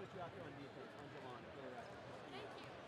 put you out there on defense, on Javon, for the record. Thank you.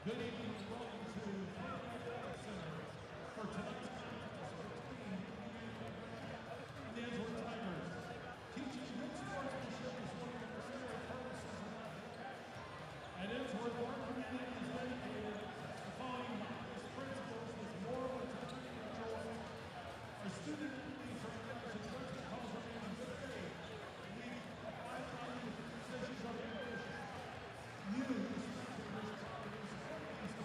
Good evening and welcome to Pregame Center for tonight's contest between and the Edgewood Tigers. Teaching good sportsmanship is one of the primary purposes of life. At Edgewood, our community is dedicated to following Baptist principles with moral integrity and joy. Our student athletes are engaged in judgment calls in good faith. We abide by the decisions of the English. You, the spectators, are supporting these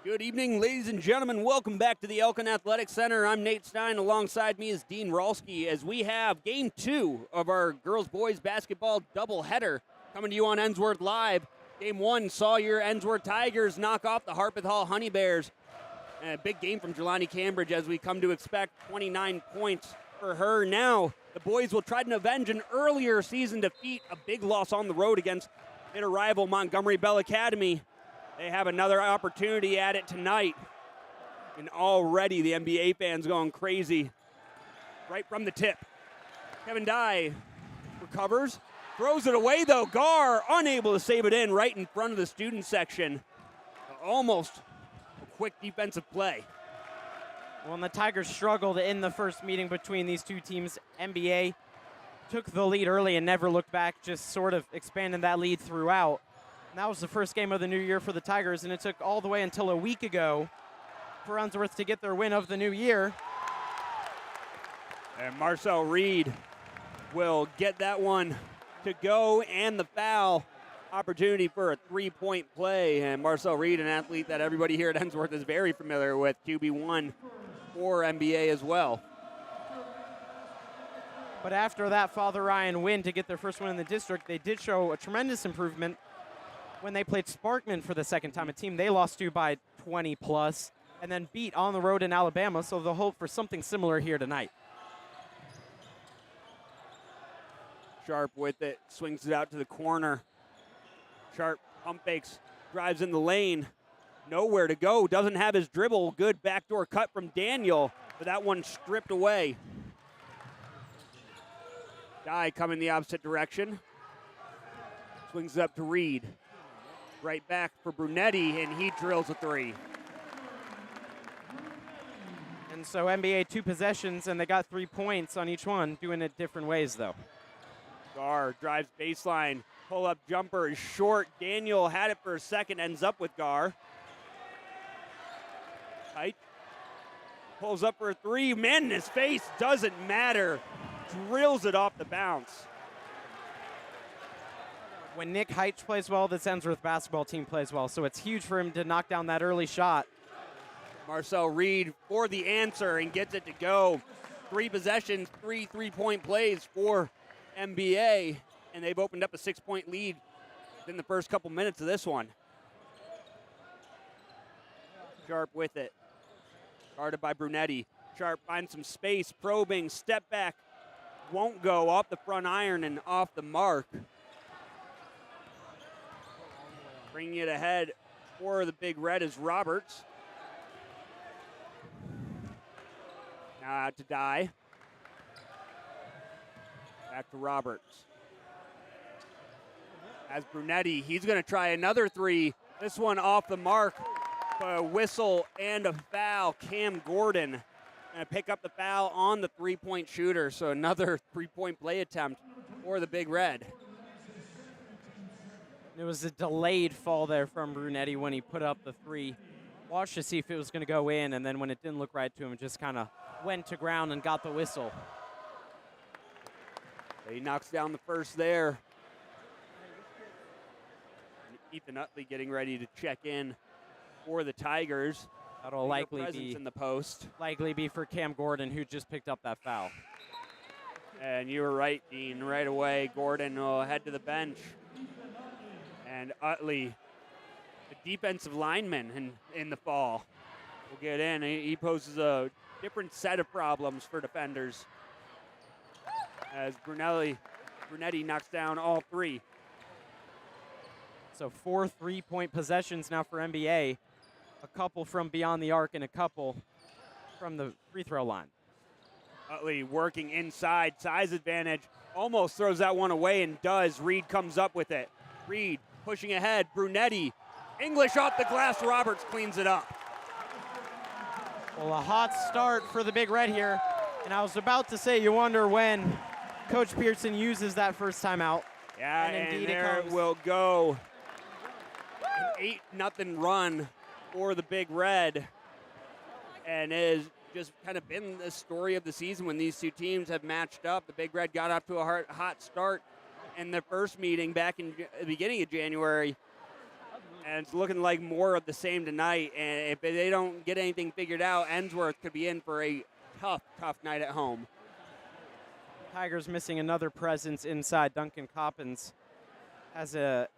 Good evening, ladies and gentlemen. Welcome back to the Elkin Athletic Center. I'm Nate Stein. Alongside me is Dean Rolski as we have Game 2 of our girls-boys basketball doubleheader coming to you on Ensworth Live. Game 1 saw your Ensworth Tigers knock off the Harpeth Hall Honey Bears. And a big game from Jelani Cambridge as we come to expect 29 points for her. Now the boys will try to avenge an earlier season defeat, a big loss on the road against bitter rival Montgomery Bell Academy. They have another opportunity at it tonight. And already the MBA fans going crazy right from the tip. Kevin Dye recovers, throws it away though. Gar unable to save it in right in front of the student section. Almost a quick defensive play. Well, and the Tigers struggled in the first meeting between these two teams. MBA took the lead early and never looked back, just sort of expanded that lead throughout. And that was the first game of the new year for the Tigers, and it took all the way until a week ago for Unsworth to get their win of the new year. And Marcel Reed will get that one to go, and the foul opportunity for a three-point play. And Marcel Reed, an athlete that everybody here at Ensworth is very familiar with, QB1 for MBA as well. But after that Father Ryan win to get their first win in the district, they did show a tremendous improvement when they played Sparkman for the second time, a team they lost to by 20 plus, and then beat on the road in Alabama, so they'll hope for something similar here tonight. Sharp with it, swings it out to the corner. Sharp pump fakes, drives in the lane, nowhere to go, doesn't have his dribble. Good backdoor cut from Daniel, but that one stripped away. Dye coming the opposite direction. Swings it up to Reed. Right back for Brunetti, and he drills a three. And so NBA 2 possessions, and they got 3 points on each one, doing it different ways, though. Gar drives baseline. Pull-up jumper is short. Daniel had it for a second, ends up with Gar. Tight. Pulls up for a three. Man in his face, doesn't matter. Drills it off the bounce. When Nick Heitch plays well, this Ensworth basketball team plays well, so it's huge for him to knock down that early shot. Marcel Reed for the answer and gets it to go. 3 possessions, 3 three-point plays for MBA, and they've opened up a 6-point lead in the first couple minutes of this one. Sharp with it. Guarded by Brunetti. Sharp finds some space, probing, step back. Won't go, off the front iron and off the mark. Bringing it ahead for the Big Red is Roberts. Now out to Dye. Back to Roberts. As Brunetti, he's going to try another three. This one off the mark. A whistle and a foul. Cam Gordon going to pick up the foul on the three-point shooter. So another three-point play attempt for the Big Red. It was a delayed fall there from Brunetti when he put up the three. Watched to see if it was going to go in, and then when it didn't look right to him, it just kind of went to ground and got the whistle. He knocks down the first there. Ethan Utley getting ready to check in for the Tigers. That'll likely be in the post. Likely be for Cam Gordon, who just picked up that foul. And you were right, Dean. Right away, Gordon will head to the bench. And Utley, the defensive lineman in the fall, will get in. He poses a different set of problems for defenders as Brunetti knocks down all 3. So 4 3-point possessions now for MBA. A couple from beyond the arc and a couple from the free throw line. Utley working inside, size advantage, almost throws that one away and does. Reed comes up with it. Reed pushing ahead, Brunetti. English off the glass, Roberts cleans it up. Well, a hot start for the Big Red here. And I was about to say, you wonder when Coach Pearson uses that first timeout. Yeah, and indeed there it will go. An 8-0 run for the Big Red. And it has just kind of been the story of the season when these two teams have matched up. The Big Red got off to a hot start in their first meeting back in the beginning of January. And it's looking like more of the same tonight. And if they don't get anything figured out, Ensworth could be in for a tough, tough night at home. Tigers missing another presence inside. Duncan Coppins has a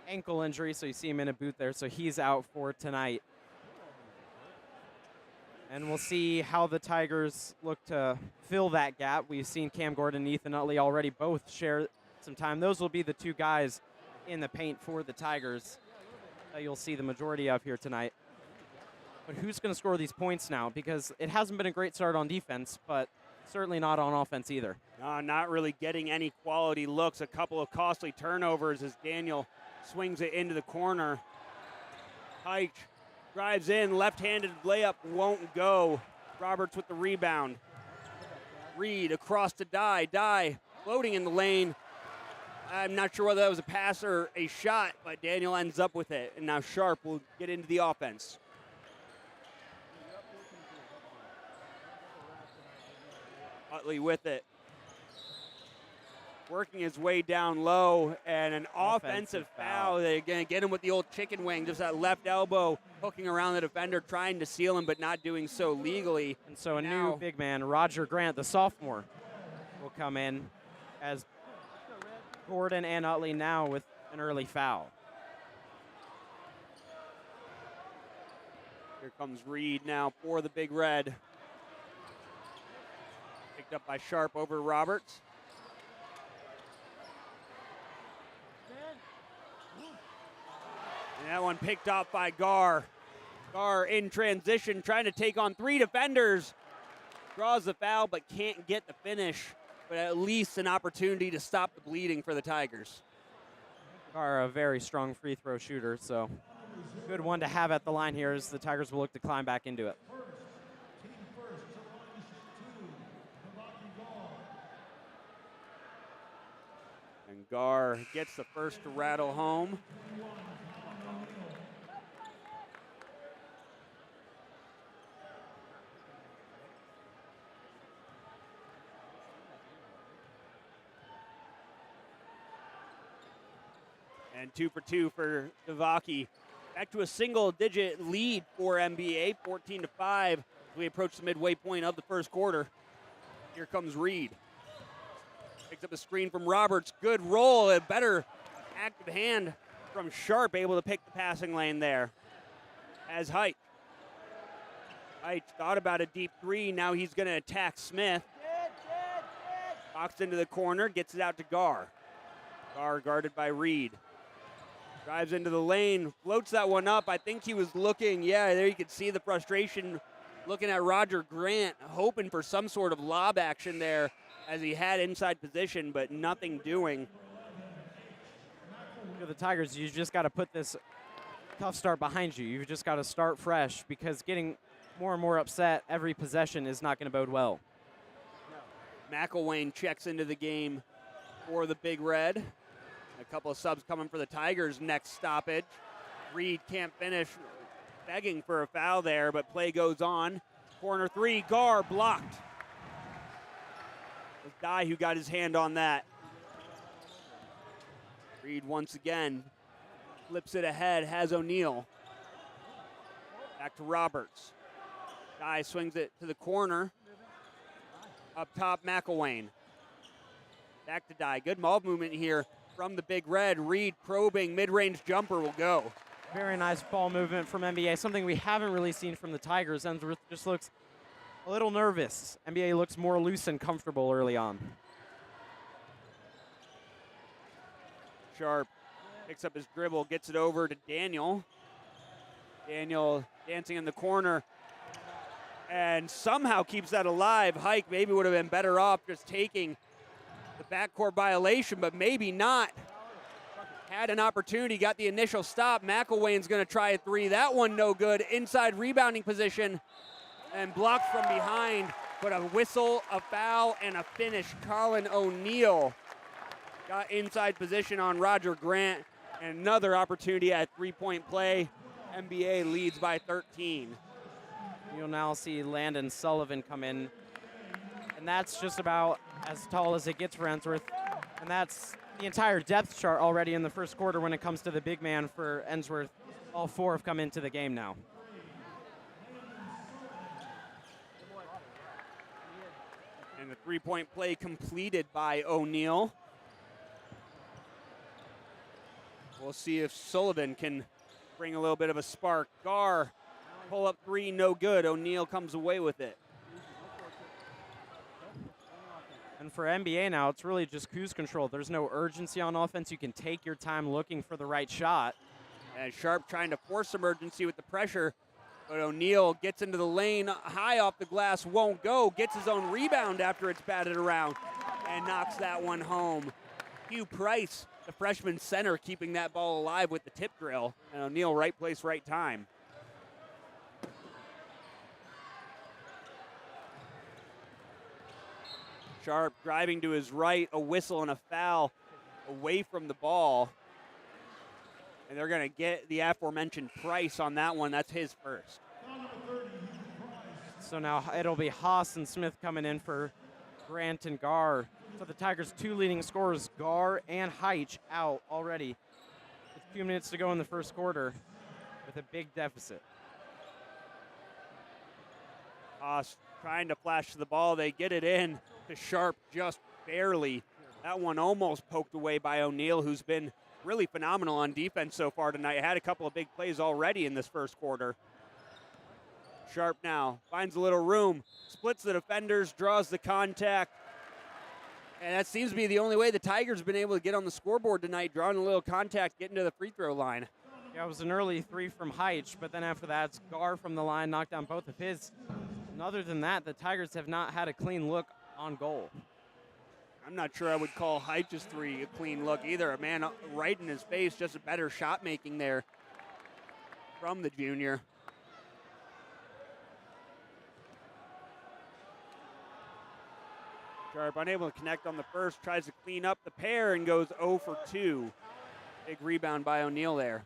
ankle injury, so you see him in a boot there, so he's out for tonight. And we'll see how the Tigers look to fill that gap. We've seen Cam Gordon and Ethan Utley already both share some time. Those will be the two guys in the paint for the Tigers that you'll see the majority of here tonight. But who's going to score these points now? Because it hasn't been a great start on defense, but certainly not on offense either. Not really getting any quality looks. A couple of costly turnovers as Daniel swings it into the corner. Hike drives in, left-handed layup won't go. Roberts with the rebound. Reed across to Dye floating in the lane. I'm not sure whether that was a pass or a shot, but Daniel ends up with it. And now Sharp will get into the offense. Utley with it. Working his way down low, and an offensive foul. They're going to get him with the old chicken wing, just that left elbow, hooking around the defender, trying to seal him, but not doing so legally. And so a new big man, Roger Grant, the sophomore, will come in as Gordon and Utley now with an early foul. Here comes Reed now for the Big Red. Picked up by Sharp over Roberts. And that one picked up by Gar. Gar in transition, trying to take on three defenders. Draws the foul, but can't get the finish. But at least an opportunity to stop the bleeding for the Tigers. Gar, a very strong free throw shooter, so good one to have at the line here as the Tigers will look to climb back into it. And Gar gets the first to rattle home. And 2 for 2 for Devaki. Back to a single-digit lead for MBA, 14-5. We approach the midway point of the first quarter. Here comes Reed. Picks up a screen from Roberts. Good roll, a better active hand from Sharp, able to pick the passing lane there. As Height thought about a deep three. Now he's going to attack Smith. Boxed into the corner, gets it out to Gar. Gar guarded by Reed. Drives into the lane, floats that one up. I think he was looking, there you could see the frustration, looking at Roger Grant, hoping for some sort of lob action there as he had inside position, but nothing doing. For the Tigers, you just got to put this tough start behind you. You've just got to start fresh because getting more and more upset every possession is not going to bode well. McElwain checks into the game for the Big Red. A couple of subs coming for the Tigers next stoppage. Reed can't finish, begging for a foul there, but play goes on. Corner three, Gar blocked. It was Dye who got his hand on that. Reed once again flips it ahead, has O'Neal. Back to Roberts. Dye swings it to the corner. Up top, McElwain. Back to Dye. Good ball movement here from the Big Red. Reed probing, mid-range jumper will go. Very nice ball movement from NBA, something we haven't really seen from the Tigers. Ensworth just looks a little nervous. NBA looks more loose and comfortable early on. Sharp picks up his dribble, gets it over to Daniel. Daniel dancing in the corner and somehow keeps that alive. Hike maybe would have been better off just taking the backcourt violation, but maybe not. Had an opportunity, got the initial stop. McElwain's going to try a three. That one no good. Inside rebounding position and blocked from behind, but a whistle, a foul, and a finish. Colin O'Neal got inside position on Roger Grant. And another opportunity at three-point play. NBA leads by 13. You'll now see Landon Sullivan come in, and that's just about as tall as it gets for Ensworth. And that's the entire depth chart already in the first quarter when it comes to the big man for Ensworth. all 4 have come into the game now. And the three-point play completed by O'Neal. We'll see if Sullivan can bring a little bit of a spark. Gar, pull up 3, no good. O'Neal comes away with it. And for NBA now, it's really just cruise control. There's no urgency on offense. You can take your time looking for the right shot. And Sharp trying to force some urgency with the pressure, but O'Neal gets into the lane, high off the glass, won't go, gets his own rebound after it's batted around, and knocks that one home. Hugh Price, the freshman center, keeping that ball alive with the tip drill, and O'Neal right place, right time. Sharp driving to his right, a whistle and a foul away from the ball. And they're going to get the aforementioned Price on that one. That's his first. So now it'll be Haas and Smith coming in for Grant and Gar. So the Tigers' 2 leading scorers, Gar and Heitch, out already. With a few minutes to go in the first quarter with a big deficit. Haas trying to flash the ball. They get it in to Sharp just barely. That one almost poked away by O'Neal, who's been really phenomenal on defense so far tonight. Had a couple of big plays already in this first quarter. Sharp now finds a little room, splits the defenders, draws the contact. And that seems to be the only way the Tigers have been able to get on the scoreboard tonight, drawing a little contact, getting to the free throw line. Yeah, it was an early 3 from Heitch, but then after that, it's Gar from the line, knocked down both of his. And other than that, the Tigers have not had a clean look on goal. I'm not sure I would call Heitch's 3 a clean look either. A man right in his face, just a better shot making there from the junior. Sharp unable to connect on the first, tries to clean up the pair and goes 0 for 2. Big rebound by O'Neal there.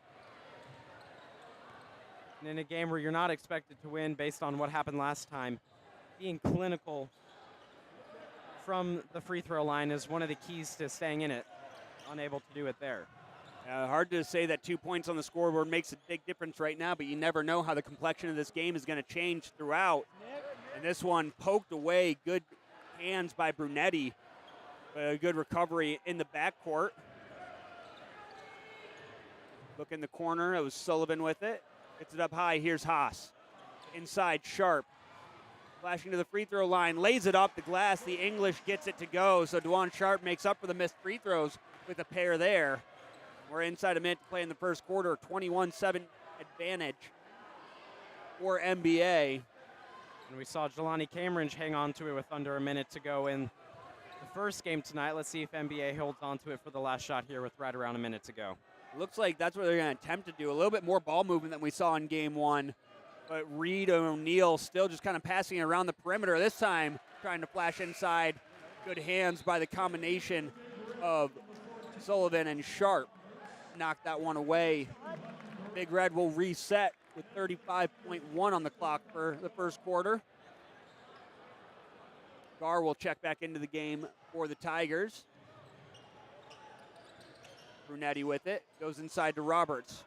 And in a game where you're not expected to win based on what happened last time, being clinical from the free throw line is one of the keys to staying in it. Unable to do it there. Hard to say that 2 points on the scoreboard makes a big difference right now, but you never know how the complexion of this game is going to change throughout. And this one poked away. Good hands by Brunetti. A good recovery in the backcourt. Look in the corner. It was Sullivan with it. Gets it up high. Here's Haas. Inside, Sharp. Flashing to the free throw line. Lays it off the glass. The English gets it to go. So Dwan Sharp makes up for the missed free throws with a pair there. We're inside a minute to play in the first quarter. 21-7 advantage for NBA. And we saw Jelani Cambridge hang on to it with under a minute to go in the first game tonight. Let's see if NBA holds on to it for the last shot here with right around a minute to go. Looks like that's what they're going to attempt to do. A little bit more ball movement than we saw in game 1. But Reed and O'Neal still just kind of passing it around the perimeter. This time trying to flash inside. Good hands by the combination of Sullivan and Sharp. Knocked that one away. Big Red will reset with 35.1 on the clock for the first quarter. Gar will check back into the game for the Tigers. Brunetti with it. Goes inside to Roberts.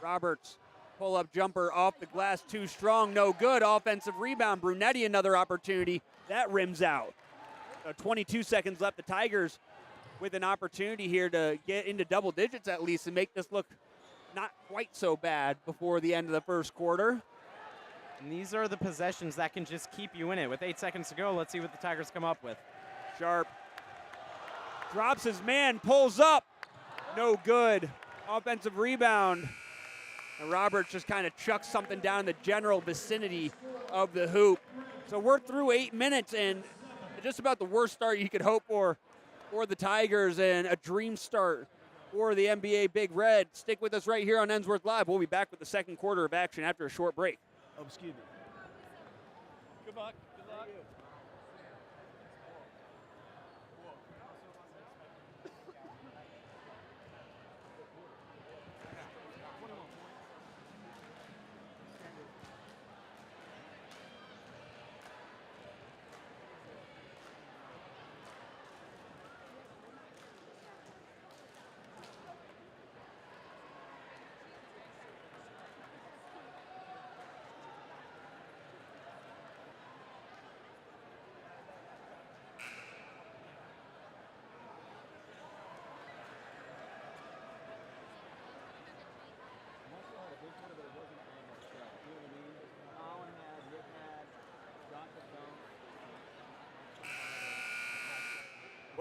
Roberts, pull-up jumper off the glass, too strong, no good. Offensive rebound. Brunetti another opportunity. That rims out. 22 seconds left. The Tigers with an opportunity here to get into double digits at least and make this look not quite so bad before the end of the first quarter. And these are the possessions that can just keep you in it. With 8 seconds to go, let's see what the Tigers come up with. Sharp drops his man, pulls up. No good. Offensive rebound. And Roberts just kind of chucks something down in the general vicinity of the hoop. So we're through 8 minutes and just about the worst start you could hope for the Tigers and a dream start for the NBA Big Red. Stick with us right here on Ensworth Live. We'll be back with the second quarter of action after a short break. Oh, excuse me. Good luck. Good luck.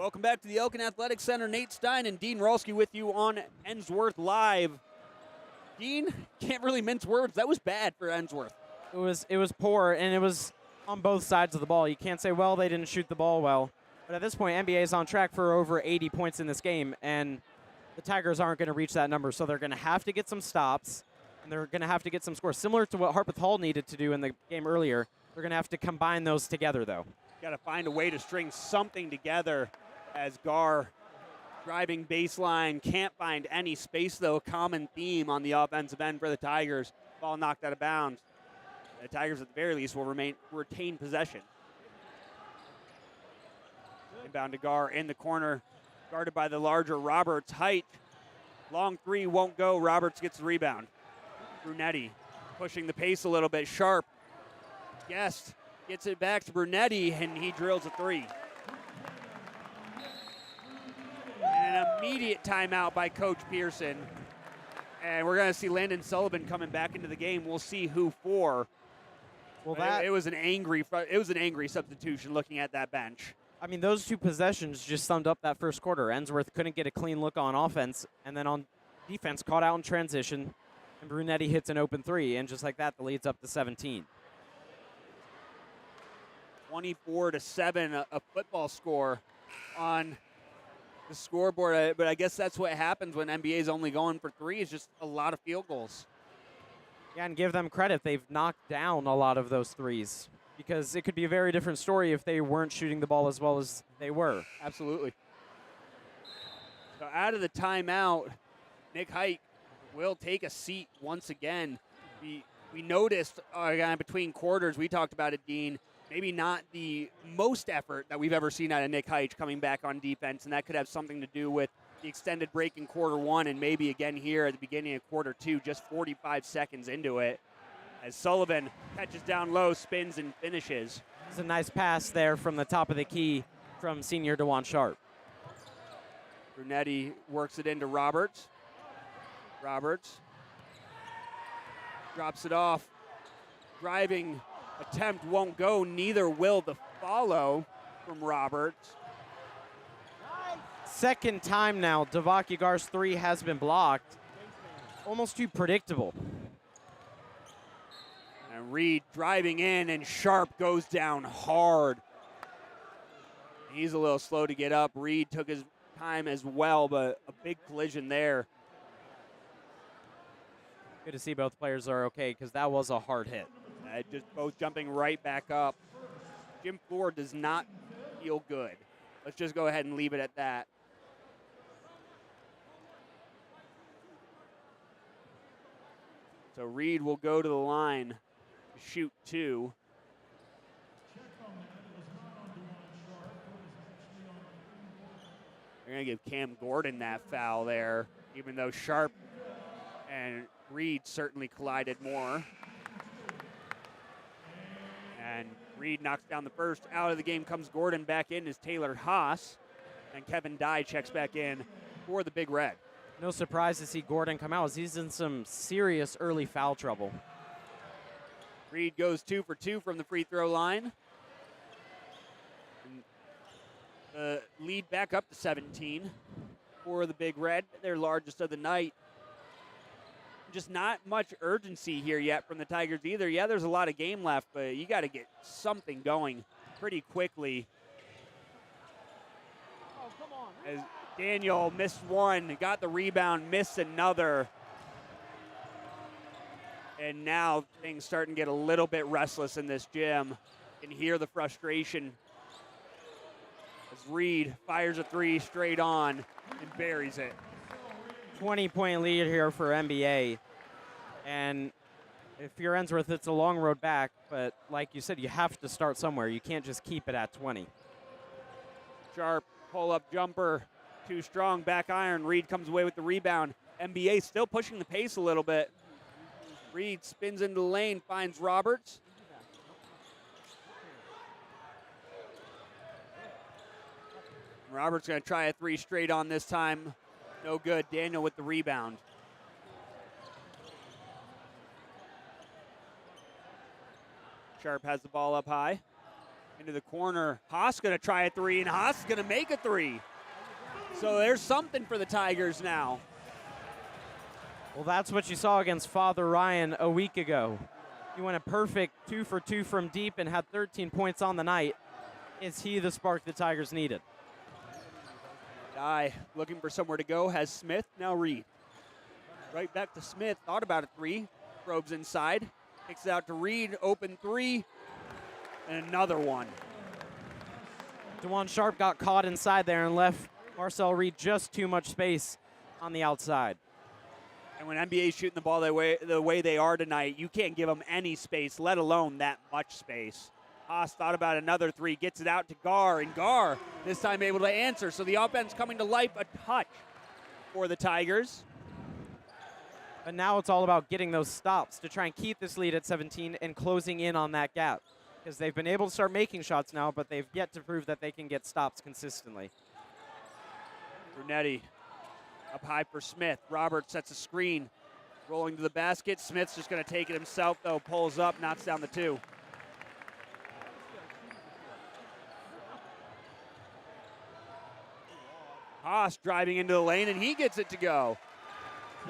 Welcome back to the Elkin Athletic Center. Nate Stein and Dean Rolski with you on Ensworth Live. Dean, can't really mince words. That was bad for Ensworth. It was poor, and it was on both sides of the ball. You can't say, well, they didn't shoot the ball well. But at this point, MBA is on track for over 80 points in this game, and the Tigers aren't going to reach that number. So they're going to have to get some stops, and they're going to have to get some scores. Similar to what Harpeth Hall needed to do in the game earlier. They're going to have to combine those together, though. Got to find a way to string something together as Gar driving baseline. Can't find any space, though. Common theme on the offensive end for the Tigers. Ball knocked out of bounds. The Tigers, at the very least, will retain possession. Inbound to Gar in the corner, guarded by the larger Roberts. Height, long three won't go. Roberts gets the rebound. Brunetti pushing the pace a little bit. Sharp, Guest gets it back to Brunetti, and he drills a three. And an immediate timeout by Coach Pearson. And we're going to see Landon Sullivan coming back into the game. We'll see who for. Well, it was an angry substitution looking at that bench. I mean, those two possessions just summed up that first quarter. Ensworth couldn't get a clean look on offense, and then on defense, caught out in transition, and Brunetti hits an open three, and just like that, the lead's up to 17. 24-7, a football score on the scoreboard. But I guess that's what happens when NBA is only going for three. It's just a lot of field goals. Yeah, and give them credit. They've knocked down a lot of those threes, because it could be a very different story if they weren't shooting the ball as well as they were. Absolutely. So out of the timeout, Nick Height will take a seat once again. We noticed between quarters, we talked about it, Dean, maybe not the most effort that we've ever seen out of Nick Height coming back on defense, and that could have something to do with the extended break in quarter one and maybe again here at the beginning of quarter two, just 45 seconds into it, as Sullivan catches down low, spins, and finishes. It's a nice pass there from the top of the key from senior DeJuan Sharp. Brunetti works it into Roberts. Roberts drops it off. Driving attempt won't go. Neither will the follow from Roberts. Second time now, Devaki Gar's three has been blocked. Almost too predictable. And Reed driving in, and Sharp goes down hard. He's a little slow to get up. Reed took his time as well, but a big collision there. Good to see both players are okay, because that was a hard hit. Just both jumping right back up. Jim Ford does not feel good. Let's just go ahead and leave it at that. So Reed will go to the line to shoot two. They're going to give Cam Gordon that foul there, even though Sharp and Reed certainly collided more. And Reed knocks down the first. Out of the game comes Gordon. Back in is Taylor Haas. And Kevin Dye checks back in for the Big Red. No surprise to see Gordon come out, as he's in some serious early foul trouble. Reed goes 2 for 2 from the free throw line. And the lead back up to 17 for the Big Red, their largest of the night. Just not much urgency here yet from the Tigers either. Yeah, there's a lot of game left, but you got to get something going pretty quickly. Oh, come on. As Daniel missed one, got the rebound, missed another. And now things starting to get a little bit restless in this gym. You can hear the frustration as Reed fires a three straight on and buries it. 20-point lead here for NBA. And if you're Ensworth, it's a long road back, but like you said, you have to start somewhere. You can't just keep it at 20. Sharp pull-up jumper, too strong, back iron. Reed comes away with the rebound. NBA still pushing the pace a little bit. Reed spins into the lane, finds Roberts. Roberts going to try a three straight on this time. No good. Daniel with the rebound. Sharp has the ball up high. into the corner. Haas going to try a three, and Haas is going to make a three. So there's something for the Tigers now. Well, that's what you saw against Father Ryan a week ago. He went a perfect 2 for 2 from deep and had 13 points on the night. Is he the spark the Tigers needed? Dye looking for somewhere to go, has Smith, now Reed. Right back to Smith, thought about a three, probes inside, kicks it out to Reed, open three, and another one. DeJuan Sharp got caught inside there and left Marcel Reed just too much space on the outside. And when NBA's shooting the ball the way they are tonight, you can't give them any space, let alone that much space. Haas thought about another three, gets it out to Gar, and Gar this time able to answer. So the offense coming to life a touch for the Tigers. But now it's all about getting those stops to try and keep this lead at 17 and closing in on that gap. Because they've been able to start making shots now, but they've yet to prove that they can get stops consistently. Brunetti up high for Smith. Roberts sets a screen, rolling to the basket. Smith's just going to take it himself, though. Pulls up, knocks down the two. Haas driving into the lane, and he gets it to go.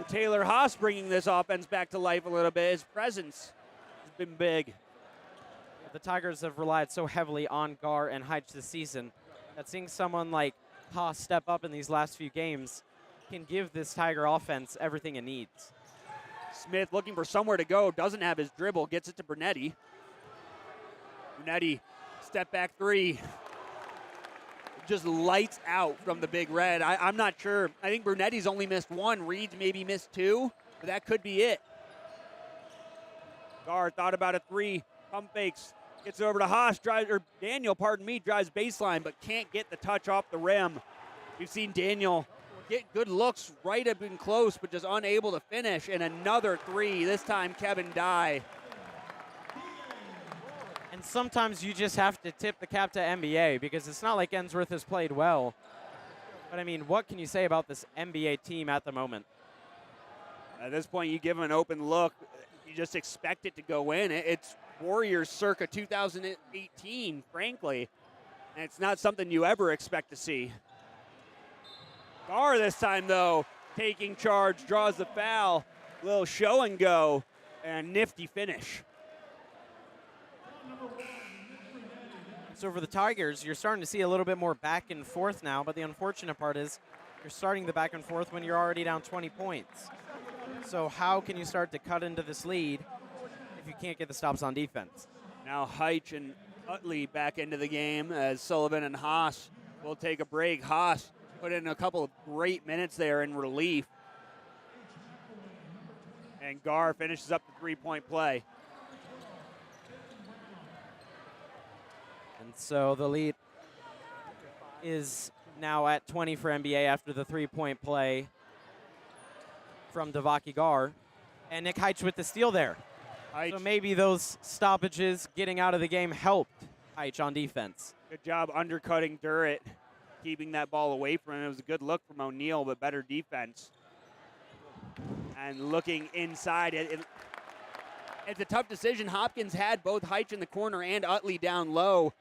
Taylor Haas bringing this offense back to life a little bit. His presence has been big. The Tigers have relied so heavily on Gar and Heitch this season that seeing someone like Haas step up in these last few games can give this Tiger offense everything it needs. Smith looking for somewhere to go, doesn't have his dribble, gets it to Brunetti. Brunetti, step back three. Just lights out from the Big Red. I'm not sure. I think Brunetti's only missed one. Reed's maybe missed two, but that could be it. Gar thought about a three. Pump fakes. Gets it over to Haas. Daniel, drives baseline, but can't get the touch off the rim. We've seen Daniel get good looks right up and close, but just unable to finish. And another three, this time Kevin Dye. And sometimes you just have to tip the cap to NBA because it's not like Ensworth has played well. But, I mean, what can you say about this NBA team at the moment? At this point, you give them an open look. You just expect it to go in. It's Warriors circa 2018, frankly. And it's not something you ever expect to see. Gar this time, though, taking charge, draws the foul. Little show and go, and nifty finish. So for the Tigers, you're starting to see a little bit more back and forth now, but the unfortunate part is you're starting the back and forth when you're already down 20 points. So how can you start to cut into this lead if you can't get the stops on defense? Now Heitch and Utley back into the game as Sullivan and Haas will take a break. Haas put in a couple of great minutes there in relief. And Gar finishes up the three-point play. And so the lead is now at 20 for NBA after the three-point play from Devaki Gar. And Nick Heitch with the steal there. Heitch. So maybe those stoppages getting out of the game helped Heitch on defense. Good job undercutting Durrett, keeping that ball away from him. It was a good look from O'Neal, but better defense. And looking inside, it's a tough decision. Hopkins had both Heitch in the corner and Utley down low.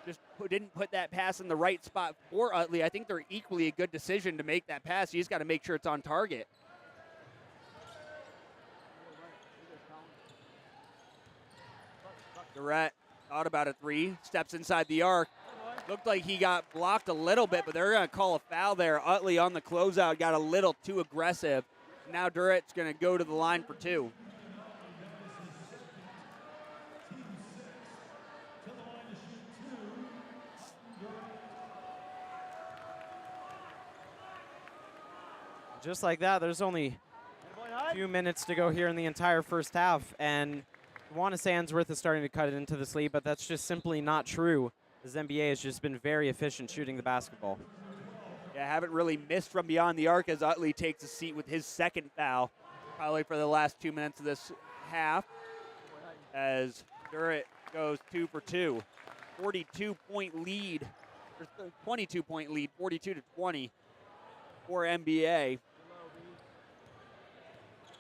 Just didn't put that pass in the right spot for Utley. I think they're equally a good decision to make that pass. You just got to make sure it's on target. Durrett thought about a three, steps inside the arc. Looked like he got blocked a little bit, but they're going to call a foul there. Utley on the closeout got a little too aggressive. Now Durrett's going to go to the line for two. Just like that, there's only a few minutes to go here in the entire first half, and I want to say Ensworth is starting to cut it into this lead, but that's just simply not true. This NBA has just been very efficient shooting the basketball. Yeah, haven't really missed from beyond the arc as Utley takes a seat with his second foul, probably for the last 2 minutes of this half, as Durrett goes 2 for 2. 42-point lead, or 22-point lead, 42-20 for NBA.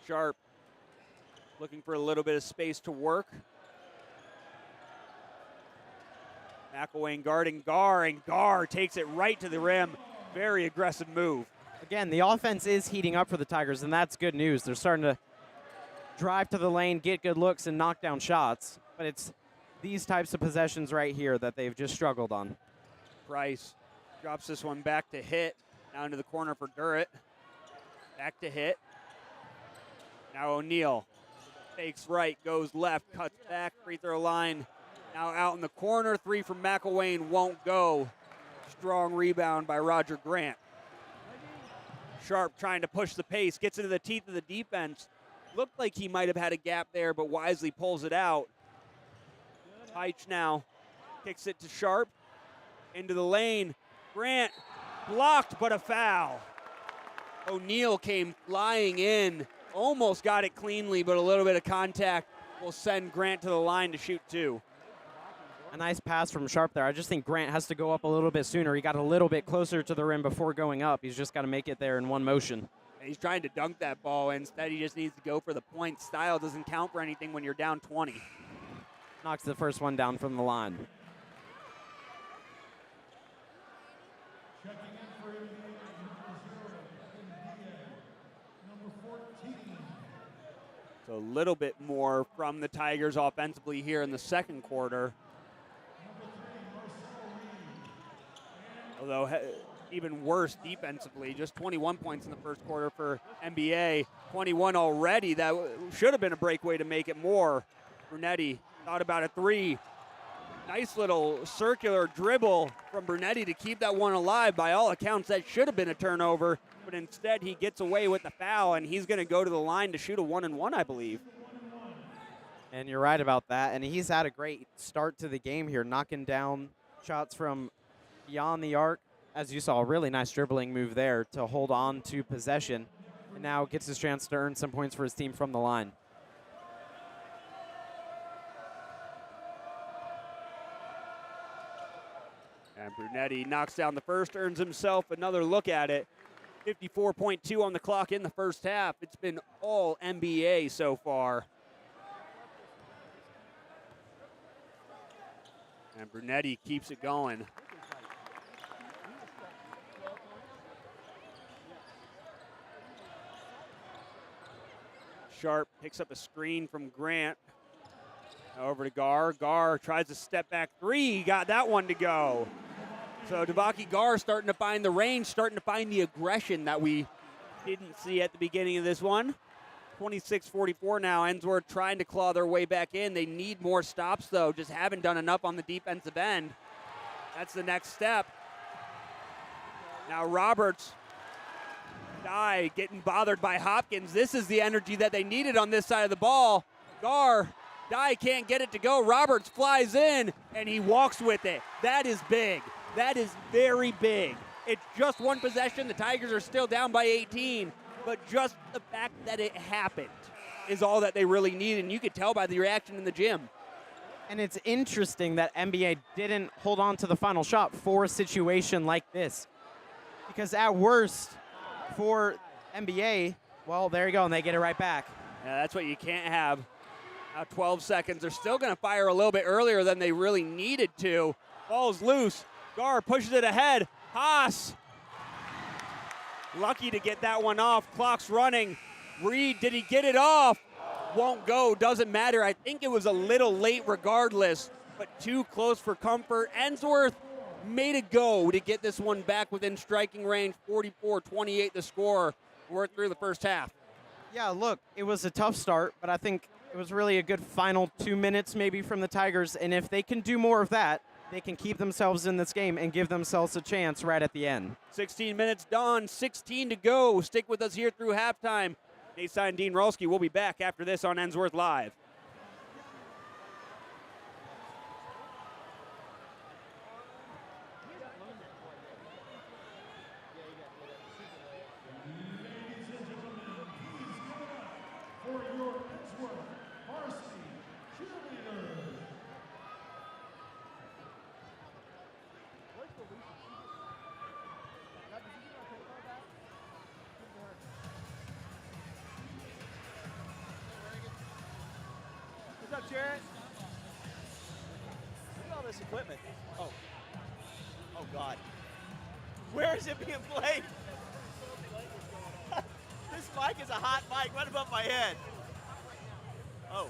Sharp looking for a little bit of space to work. McElwain guarding Gar, and Gar takes it right to the rim. Very aggressive move. Again, the offense is heating up for the Tigers, and that's good news. They're starting to drive to the lane, get good looks, and knock down shots. But it's these types of possessions right here that they've just struggled on. Price drops this one back to Hit. Now into the corner for Durrett. Back to Hit. Now O'Neal fakes right, goes left, cuts back, free throw line. Now out in the corner, three from McElwain won't go. Strong rebound by Roger Grant. Sharp trying to push the pace, gets into the teeth of the defense. Looked like he might have had a gap there, but wisely pulls it out. Heitch now kicks it to Sharp. Into the lane. Grant blocked, but a foul. O'Neal came flying in. Almost got it cleanly, but a little bit of contact will send Grant to the line to shoot two. A nice pass from Sharp there. I just think Grant has to go up a little bit sooner. He got a little bit closer to the rim before going up. He's just got to make it there in one motion. He's trying to dunk that ball. Instead, he just needs to go for the point. Style doesn't count for anything when you're down 20. Knocks the first one down from the line. Checking in for number 14. So a little bit more from the Tigers offensively here in the second quarter. Although even worse defensively, just 21 points in the first quarter for MBA. 21 already. That should have been a breakaway to make it more. Brunetti thought about a three. Nice little circular dribble from Brunetti to keep that one alive. By all accounts, that should have been a turnover, but instead he gets away with the foul, and he's going to go to the line to shoot a 1-and-1, I believe. And you're right about that. And he's had a great start to the game here, knocking down shots from beyond the arc. As you saw, a really nice dribbling move there to hold on to possession. And now gets his chance to earn some points for his team from the line. And Brunetti knocks down the first, earns himself another look at it. 54.2 on the clock in the first half. It's been all MBA so far. And Brunetti keeps it going. Sharp picks up a screen from Grant. Over to Gar. Gar tries to step back three. He got that one to go. So Devaki Gar starting to find the range, starting to find the aggression that we didn't see at the beginning of this one. 26-44 now. Ensworth trying to claw their way back in. They need more stops, though. Just haven't done enough on the defensive end. That's the next step. Now Roberts. Dye getting bothered by Hopkins. This is the energy that they needed on this side of the ball. Gar. Dye can't get it to go. Roberts flies in, and he walks with it. That is big. That is very big. It's just one possession. The Tigers are still down by 18, but just the fact that it happened is all that they really need, and you could tell by the reaction in the gym. And it's interesting that NBA didn't hold on to the final shot for a situation like this. Because at worst, for NBA, well, there you go, and they get it right back. Yeah, that's what you can't have. Now 12 seconds. They're still going to fire a little bit earlier than they really needed to. Ball's loose. Gar pushes it ahead. Haas. Lucky to get that one off. Clock's running. Reed, did he get it off? Won't go. Doesn't matter. I think it was a little late regardless, but too close for comfort. Ensworth made a go to get this one back within striking range. 44-28 the score. We're through the first half. Yeah, look, it was a tough start, but I think it was really a good final 2 minutes maybe from the Tigers, and if they can do more of that, they can keep themselves in this game and give themselves a chance right at the end. 16 minutes done, 16 to go. Stick with us here through halftime. Nate Stein and Dean Rolski will be back after this on Ensworth Live. For your Ensworth varsity cheerleaders. What's up, Jarrett? Look at all this this equipment. Oh. Oh, God. Where is it being played? This mic is a hot mic right above my head. Oh.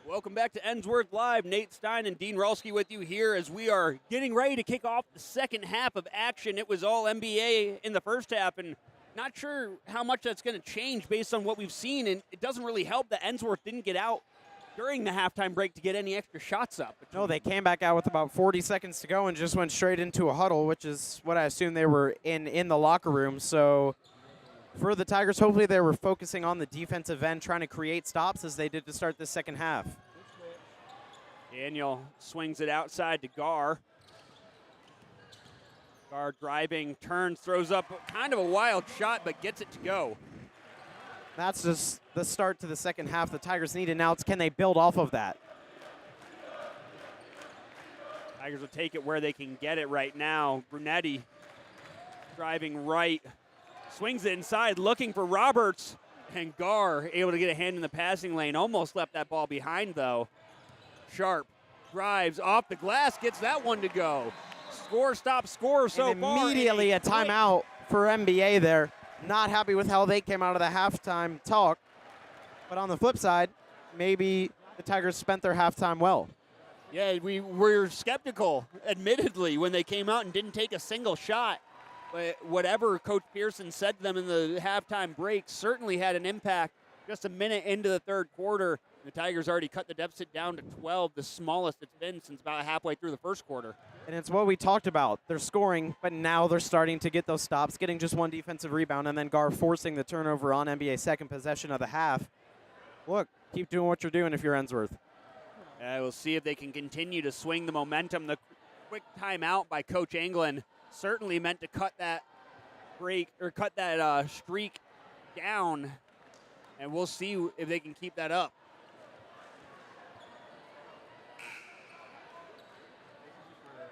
Welcome back to Ensworth Live. Nate Stein and Dean Rolski with you here as we are getting ready to kick off the second half of action. It was all MBA in the first half, and not sure how much that's going to change based on what we've seen, and it doesn't really help that Ensworth didn't get out during the halftime break to get any extra shots up. No, they came back out with about 40 seconds to go and just went straight into a huddle, which is what I assume they were in the locker room. So for the Tigers, hopefully they were focusing on the defensive end, trying to create stops as they did to start the second half. Daniel swings it outside to Gar. Gar driving, turns, throws up kind of a wild shot, but gets it to go. That's just the start to the second half. The Tigers need it now. It's can they build off of that? Tigers will take it where they can get it right now. Brunetti driving right, swings it inside, looking for Roberts, and Gar able to get a hand in the passing lane. Almost left that ball behind, though. Sharp drives off the glass, gets that one to go. Score, stop, score so and far. Immediately a timeout for MBA there. Not happy with how they came out of the halftime talk. But on the flip side, maybe the Tigers spent their halftime well. Yeah, we were skeptical, admittedly, when they came out and didn't take a single shot. But whatever Coach Pearson said to them in the halftime break certainly had an impact. Just a minute into the third quarter, the Tigers already cut the deficit down to 12, the smallest it's been since about halfway through the first quarter. And it's what we talked about. They're scoring, but now they're starting to get those stops, getting just one defensive rebound, and then Gar forcing the turnover on NBA's second possession of the half. Look, keep doing what you're doing if you're Ensworth. We'll see if they can continue to swing the momentum. The quick timeout by Coach Anglin certainly meant to cut that break or cut that streak down, and we'll see if they can keep that up.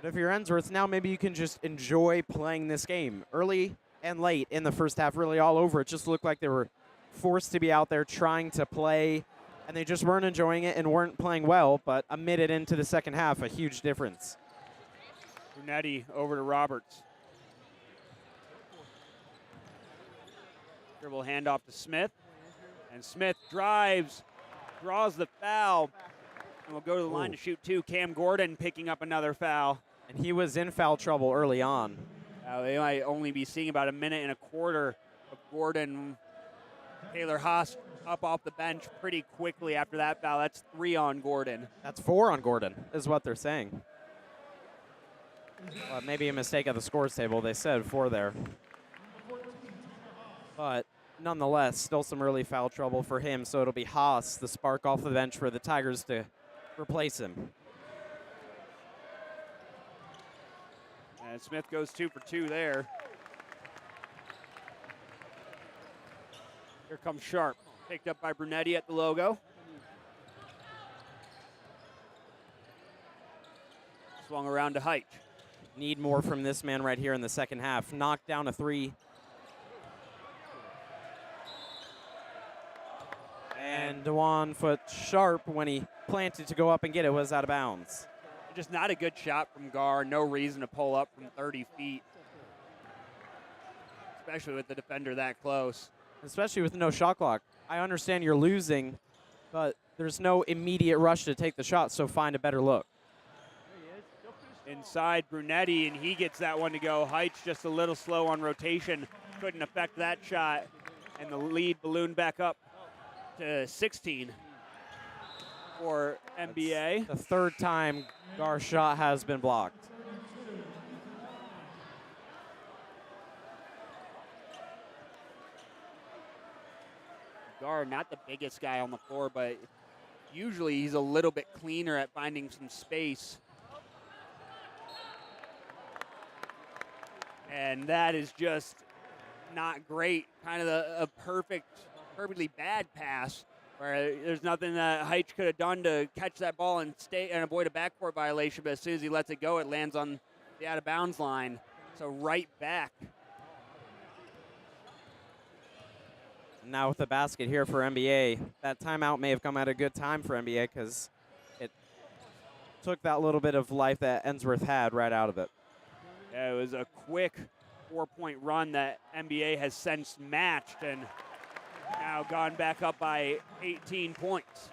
But if you're Ensworth, now maybe you can just enjoy playing this game. Early and late in the first half, really all over. It just looked like they were forced to be out there trying to play, and they just weren't enjoying it and weren't playing well. But a minute into the second half, a huge difference. Brunetti over to Roberts. Dribble handoff to Smith. And Smith drives, draws the foul, and will go to the line to shoot two. Cam Gordon picking up another foul. And he was in foul trouble early on. They might only be seeing about a minute and a quarter of Gordon. Taylor Haas up off the bench pretty quickly after that foul. That's 3 on Gordon. That's 4 on Gordon, is what they're saying. Well, maybe a mistake at the scores table. They said 4 there. But nonetheless, still some early foul trouble for him, so it'll be Haas, the spark off the bench for the Tigers to replace him. And Smith goes 2 for 2 there. Here comes Sharp, picked up by Brunetti at the logo. Swung around to Height. Need more from this man right here in the second half. Knocked down a 3. And DeJuan Foot Sharp, when he planted to go up and get it, was out of bounds. Just not a good shot from Gar. No reason to pull up from 30 feet. Especially with the defender that close. Especially with no shot clock. I understand you're losing, but there's no immediate rush to take the shot, so find a better look. Inside Brunetti, and he gets that one to go. Height's just a little slow on rotation. Couldn't affect that shot, and the lead ballooned back up to 16 for MBA. That's the third time Gar's shot has been blocked. Gar, not the biggest guy on the floor, but usually he's a little bit cleaner at finding some space. And that is just not great. Kind of a perfectly bad pass where there's nothing that Heitch could have done to catch that ball and stay and avoid a backcourt violation, but as soon as he lets it go, it lands on the out-of-bounds line. So right back. Now with the basket here for NBA. That timeout may have come at a good time for NBA because it took that little bit of life that Ensworth had right out of it. Yeah, it was a quick 4-point run that NBA has since matched and now gone back up by 18 points.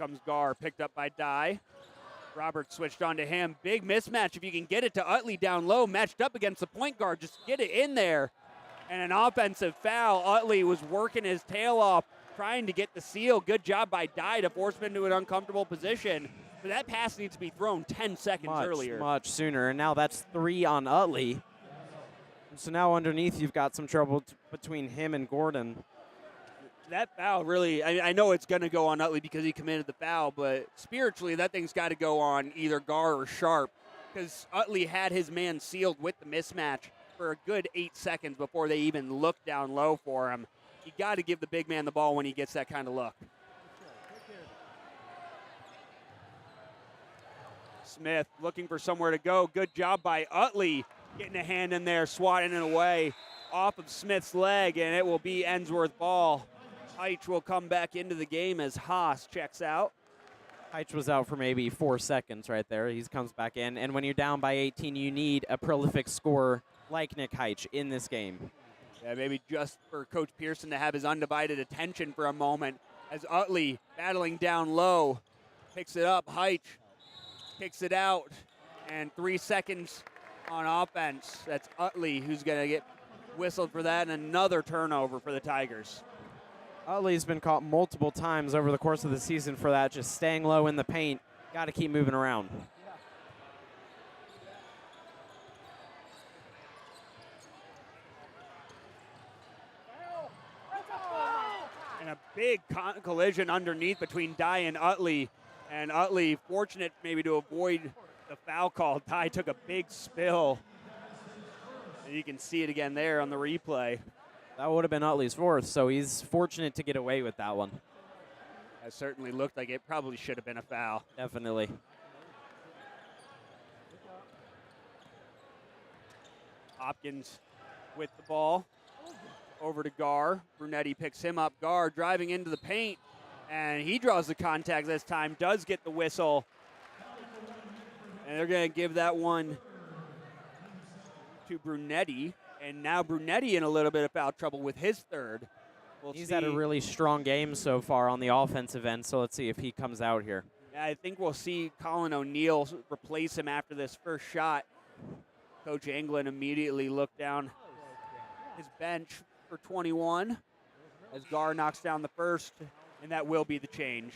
comes Gar, picked up by Dye. Robert switched on to him. Big mismatch if you can get it to Utley down low, matched up against the point guard. Just get it in there. And an offensive foul. Utley was working his tail off, trying to get the steal. Good job by Dye to force him into an uncomfortable position. But that pass needs to be thrown 10 seconds earlier. Much sooner. And now that's 3 on Utley. So now underneath you've got some trouble between him and Gordon. That foul really, I know it's going to go on Utley because he committed the foul, but spiritually that thing's got to go on either Gar or Sharp because Utley had his man sealed with the mismatch for a good 8 seconds before they even looked down low for him. You got to give the big man the ball when he gets that kind of look. Smith looking for somewhere to go. Good job by Utley getting a hand in there, swatting it away off of Smith's leg, and it will be Ensworth ball. Heitch will come back into the game as Haas checks out. Heitch was out for maybe 4 seconds right there. He comes back in, and when you're down by 18, you need a prolific scorer like Nick Heitch in this game. Yeah, maybe just for Coach Pearson to have his undivided attention for a moment as Utley battling down low, picks it up, Heitch kicks it out, and 3 seconds on offense. That's Utley who's going to get whistled for that, and another turnover for the Tigers. Utley's been caught multiple times over the course of the season for that, just staying low in the paint. Got to keep moving around. And a big collision underneath between Dye and Utley. And Utley, fortunate maybe to avoid the foul call. Dye took a big spill. And you can see it again there on the replay. That would have been Utley's 4th, so he's fortunate to get away with that one. That certainly looked like it probably should have been a foul. Definitely. Hopkins with the ball. Over to Gar. Brunetti picks him up. Gar driving into the paint. And he draws the contact this time. Does get the whistle. And they're going to give that one to Brunetti. And now Brunetti in a little bit of foul trouble with his 3rd. He's had a really strong game so far on the offensive end, so let's see if he comes out here. I think we'll see Colin O'Neill replace him after this first shot. Coach Anglin immediately looked down his bench for 21 as Gar knocks down the first, and that will be the change.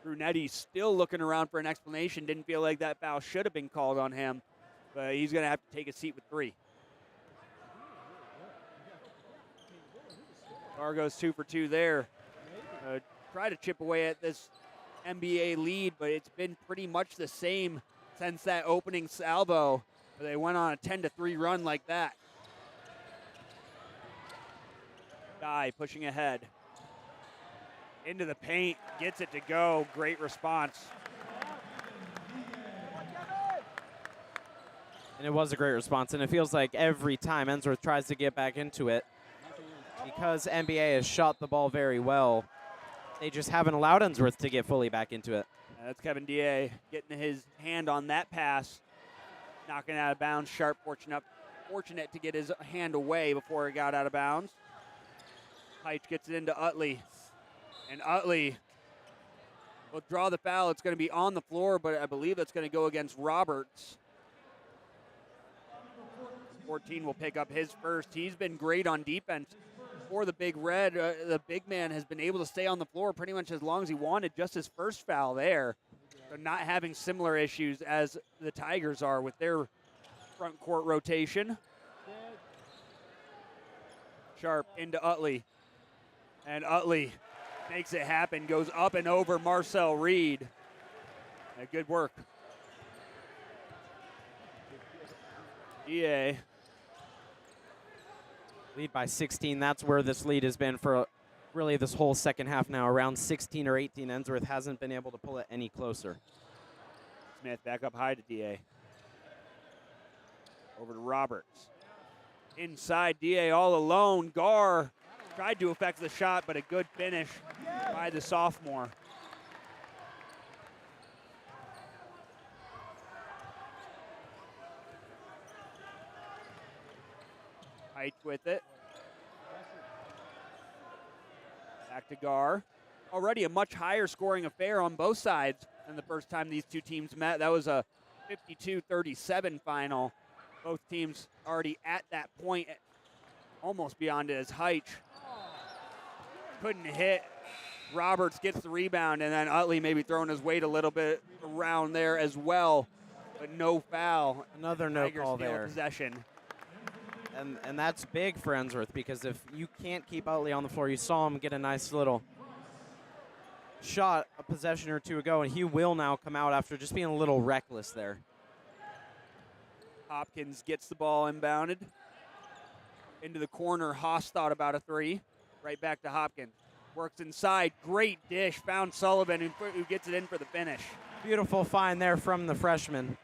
Brunetti still looking around for an explanation. Didn't feel like that foul should have been called on him, but he's going to have to take a seat with 3. Gar goes 2 for 2 there. Try to chip away at this MBA lead, but it's been pretty much the same since that opening salvo. They went on a 10-3 run like that. Dye pushing ahead. Into the paint, gets it to go. Great response. And it was a great response, and it feels like every time Ensworth tries to get back into it, because NBA has shot the ball very well, they just haven't allowed Ensworth to get fully back into it. That's Kevin Da getting his hand on that pass, knocking it out of bounds. Sharp fortunate to get his hand away before it got out of bounds. Heitch gets it into Utley, and Utley will draw the foul. It's going to be on the floor, but I believe that's going to go against Roberts. 14 will pick up his first. He's been great on defense for the Big Red. The big man has been able to stay on the floor pretty much as long as he wanted. Just his first foul there. They're not having similar issues as the Tigers are with their front court rotation. Sharp into Utley. And Utley makes it happen, goes up and over Marcel Reed. Good work. EA. Lead by 16. That's where this lead has been for really this whole second half now. Around 16 or 18. Ensworth hasn't been able to pull it any closer. Smith back up high to DA. Over to Roberts. Inside, DA all alone. Gar tried to affect the shot, but a good finish by the sophomore. Height with it. Back to Gar. already a much higher scoring affair on both sides than the first time these two teams met. That was a 52-37 final. Both teams already at that point, almost beyond it as Heitch couldn't hit. Roberts gets the rebound, and then Utley maybe throwing his weight a little bit around there as well, but no foul. Another no Tigers call steal there. Possession. And that's big for Ensworth, because if you can't keep Utley on the floor, you saw him get a nice little shot a possession or two ago, and he will now come out after just being a little reckless there. Hopkins gets the ball inbounded into the corner. Haas thought about a three. Right back to Hopkins. Works inside. Great dish. Found Sullivan, who gets it in for the finish. Beautiful find there from the freshman.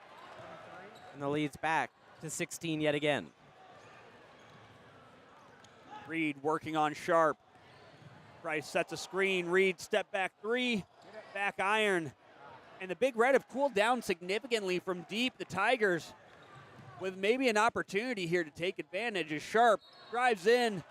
And the lead's back to 16 yet again. Reed working on Sharp. Price sets a screen. Reed step back three. Back iron. And the Big Red have cooled down significantly from deep. The Tigers with maybe an opportunity here to take advantage as Sharp drives in.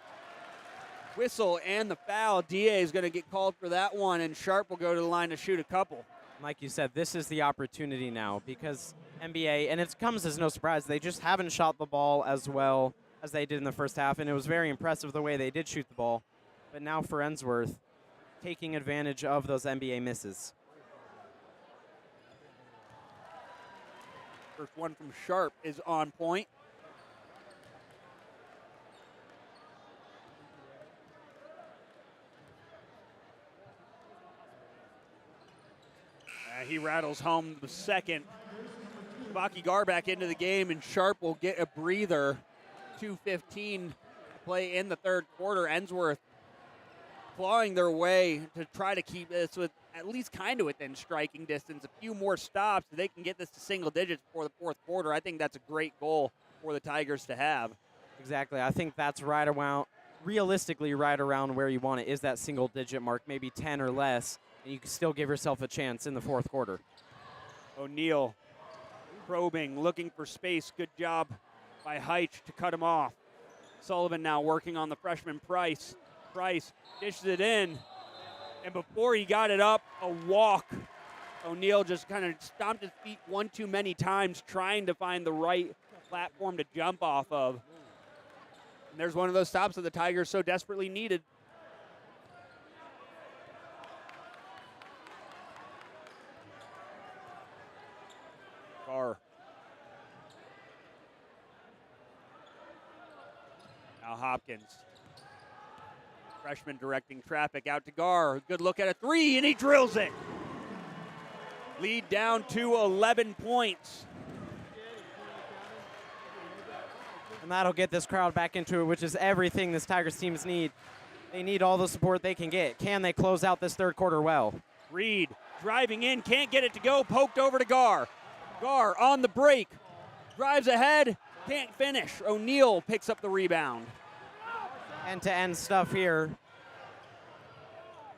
Whistle and the foul. DA is going to get called for that one, and Sharp will go to the line to shoot a couple. Like you said, this is the opportunity now, because MBA, and it comes as no surprise, they just haven't shot the ball as well as they did in the first half, and it was very impressive the way they did shoot the ball. But now for Ensworth, taking advantage of those NBA misses. First one from Sharp is on point. He rattles home the second. Baki Gar back into the game, and Sharp will get a breather. 2:15 to play in the third quarter. Ensworth clawing their way to try to keep this with at least kind of within striking distance. A few more stops, they can get this to single digits before the fourth quarter. I think that's a great goal for the Tigers to have. Exactly. I think that's right around, realistically right around where you want it, is that single digit mark, maybe 10 or less, and you can still give yourself a chance in the fourth quarter. O'Neal probing, looking for space. Good job by Heitch to cut him off. Sullivan now working on the freshman Price. Price dishes it in, and before he got it up, a walk. O'Neal just kind of stomped his feet one too many times trying to find the right platform to jump off of. And there's one of those stops that the Tigers so desperately needed. Gar. Now Hopkins. Freshman directing traffic out to Gar. Good look at a three, and he drills it. Lead down to 11 points. And that'll get this crowd back into it, which is everything this Tigers teams need. They need all the support they can get. Can they close out this third quarter well? Reed driving in, can't get it to go, poked over to Gar. Gar on the break, drives ahead, can't finish. O'Neal picks up the rebound. End-to-end stuff here.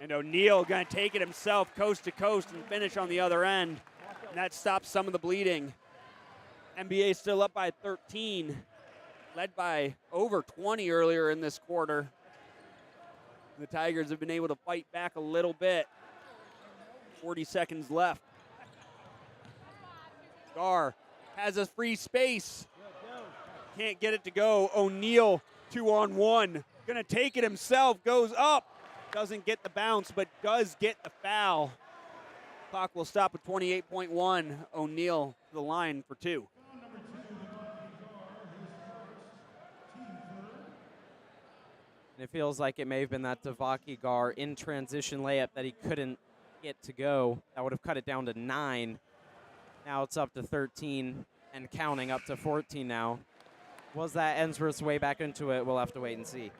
And O'Neal going to take it himself coast to coast and finish on the other end. And that stops some of the bleeding. NBA still up by 13, led by over 20 earlier in this quarter. The Tigers have been able to fight back a little bit. 40 seconds left. Gar has a free space. Can't get it to go. O'Neal 2-on-1. Gonna take it himself, goes up. Doesn't get the bounce, but does get the foul. Clock will stop at 28.1. O'Neal to the line for two. And it feels like it may have been that Devaki Gar in transition layup that he couldn't get to go. That would have cut it down to 9. Now it's up to 13 and counting, up to 14 now. Was that Ensworth's way back into it? We'll have to wait and see.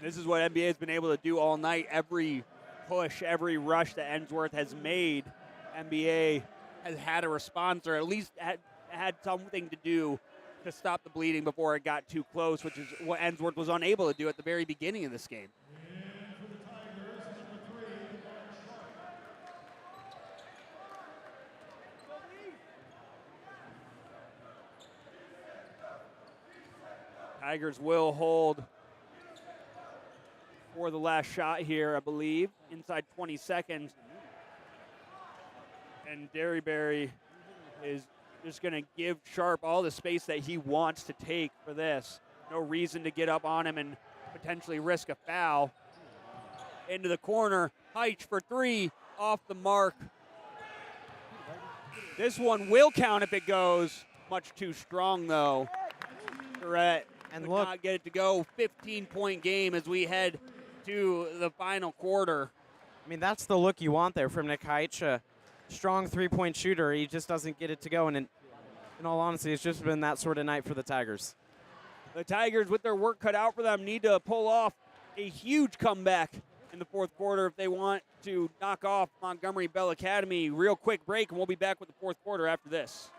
This is what NBA has been able to do all night. Every push, every rush that Ensworth has made, NBA has had a response, or at least had something to do to stop the bleeding before it got too close, which is what Ensworth was unable to do at the very beginning of this game. Tigers will hold for the last shot here, I believe, inside 20 seconds. And Derryberry is just going to give Sharp all the space that he wants to take for this. No reason to get up on him and potentially risk a foul. Into the corner, Heitch for three, off the mark. This one will count if it goes. Much too strong, though. Correct. And Could look, not get it to go. 15-point game as we head to the final quarter. I mean, that's the look you want there from Nick Heitch. A strong three-point shooter. He just doesn't get it to go. And in all honesty, it's just been that sort of night for the Tigers. The Tigers, with their work cut out for them, need to pull off a huge comeback in the fourth quarter if they want to knock off Montgomery Bell Academy. Real quick break, and we'll be back with the fourth quarter after this.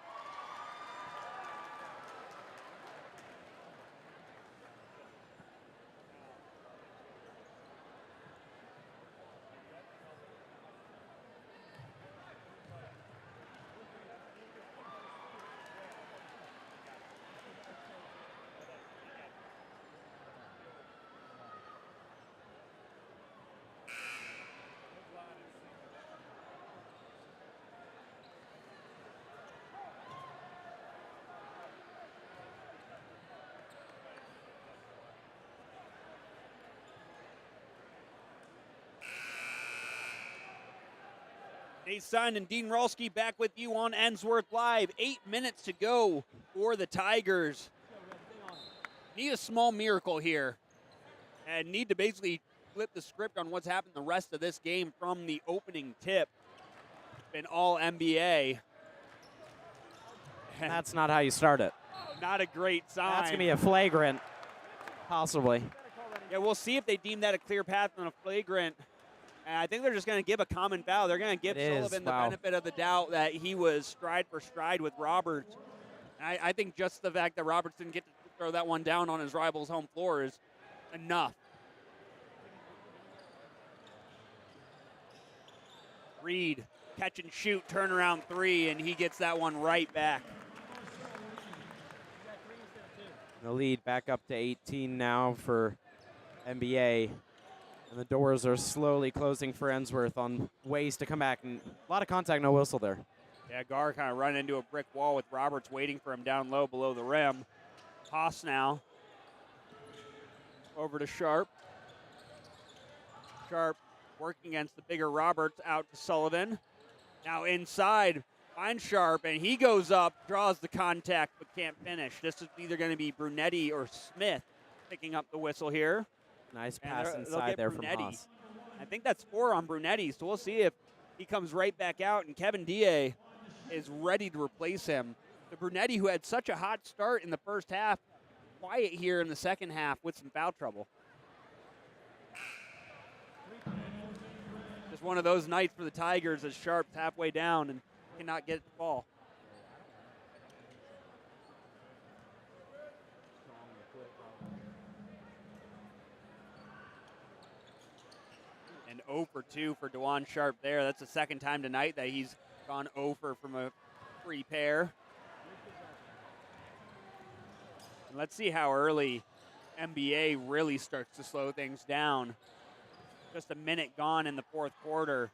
Nate Stein and Dean Rolski back with you on Ensworth Live. 8 minutes to go for the Tigers. Need a small miracle here and need to basically flip the script on what's happened the rest of this game from the opening tip. Been all NBA. That's not how you start it. Not a great sign. That's going to be a flagrant, possibly. Yeah, we'll see if they deem that a clear path on a flagrant. And I think they're just going to give a common foul. They're going to give Sullivan the benefit of the doubt that he was stride for stride with Roberts. And I think just the fact that Roberts didn't get to throw that one down on his rival's home floor is enough. Reed, catch and shoot, turnaround three, and he gets that one right back. The lead back up to 18 now for MBA. And the doors are slowly closing for Ensworth on ways to come back. And a lot of contact, no whistle there. Yeah, Gar kind of run into a brick wall with Roberts waiting for him down low below the rim. Haas now over to Sharp. Sharp working against the bigger Roberts, out to Sullivan. Now inside, finds Sharp, and he goes up, draws the contact, but can't finish. This is either going to be Brunetti or Smith picking up the whistle here. Nice pass inside there Brunetti. from Haas. I think that's 4 on Brunetti, so we'll see if he comes right back out, and Kevin Die is ready to replace him. The Brunetti, who had such a hot start in the first half, quiet here in the second half with some foul trouble. Just one of those nights for the Tigers as Sharp's halfway down and cannot get it to fall. And 0 for 2 for DeJuan Sharp there. That's the second time tonight that he's gone 0 for from a free pair. And let's see how early MBA really starts to slow things down. Just a minute gone in the fourth quarter.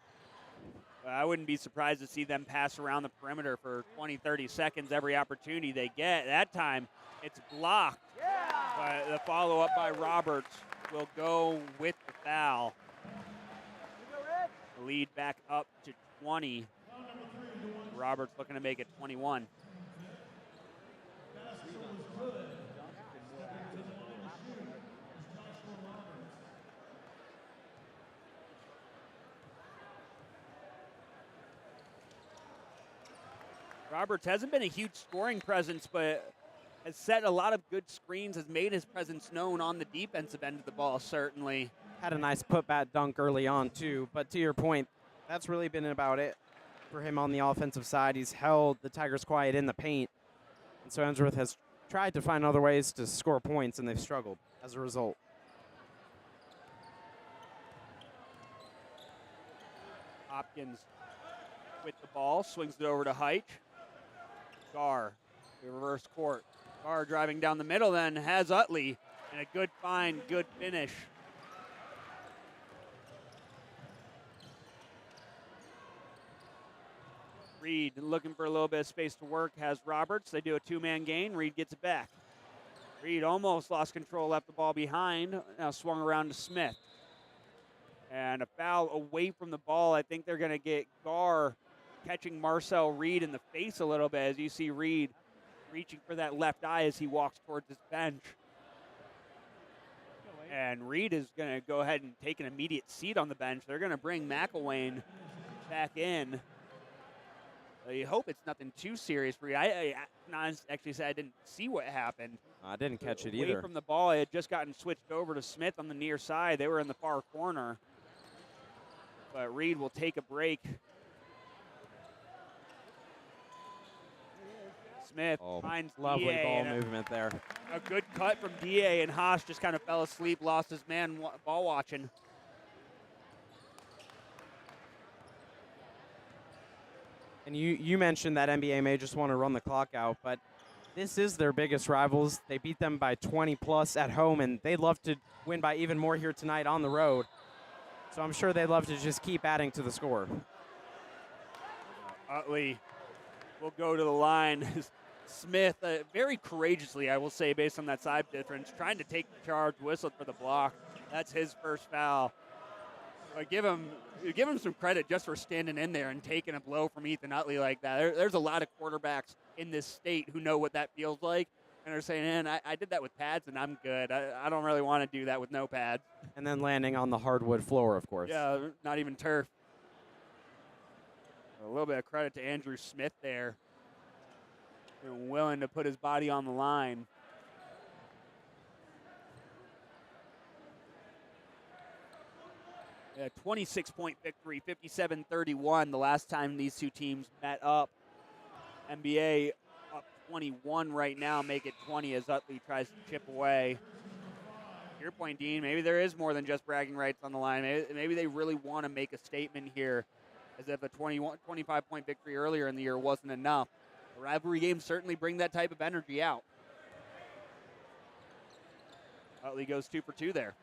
I wouldn't be surprised to see them pass around the perimeter for 20, 30 seconds every opportunity they get. That time, it's blocked. But the follow-up by Roberts will go with the foul. The lead back up to 20. Roberts looking to make it 21. Roberts hasn't been a huge scoring presence, but has set a lot of good screens, has made his presence known on the defensive end of the ball, certainly. Had a nice putback dunk early on, too. But to your point, that's really been about it for him on the offensive side. He's held the Tigers quiet in the paint. And so Ensworth has tried to find other ways to score points, and they've struggled as a result. Hopkins with the ball, swings it over to Heitch. Gar, the reverse court. Gar driving down the middle, then has Utley, and a good find, good finish. Reed looking for a little bit of space to work, has Roberts. They do a two-man gain. Reed gets it back. Reed almost lost control, left the ball behind. Now swung around to Smith. And a foul away from the ball. I think they're going to get Gar catching Marcel Reed in the face a little bit as you see Reed reaching for that left eye as he walks towards his bench. And Reed is going to go ahead and take an immediate seat on the bench. They're going to bring McElwain back in. You hope it's nothing too serious for you. I actually said I didn't see what happened. I didn't catch it Away either. from the ball, it had just gotten switched over to Smith on the near side. They were in the far corner. But Reed will take a break. Smith finds lovely DA ball and movement there. a good cut from DA, and Haas just kind of fell asleep, lost his man ball watching. And you mentioned that NBA may just want to run the clock out, but this is their biggest rivals. They beat them by 20 plus at home, and they'd love to win by even more here tonight on the road. So I'm sure they'd love to just keep adding to the score. Utley will go to the line. Smith, very courageously, I will say, based on that side difference, trying to take the charge, whistled for the block. That's his first foul. Give him some credit just for standing in there and taking a blow from Ethan Utley like that. There's a lot of quarterbacks in this state who know what that feels like, and they're saying, man, I did that with pads and I'm good. I don't really want to do that with no pads. And then landing on the hardwood floor, of course. Yeah, not even turf. A little bit of credit to Andrew Smith there. Being willing to put his body on the line. Yeah, 26-point victory, 57-31 the last time these two teams met up. NBA up 21 right now, make it 20 as Utley tries to chip away. To your point, Dean, maybe there is more than just bragging rights on the line. Maybe they really want to make a statement here, as if a 25-point victory earlier in the year wasn't enough. The rivalry games certainly bring that type of energy out. Utley goes 2 for 2 there.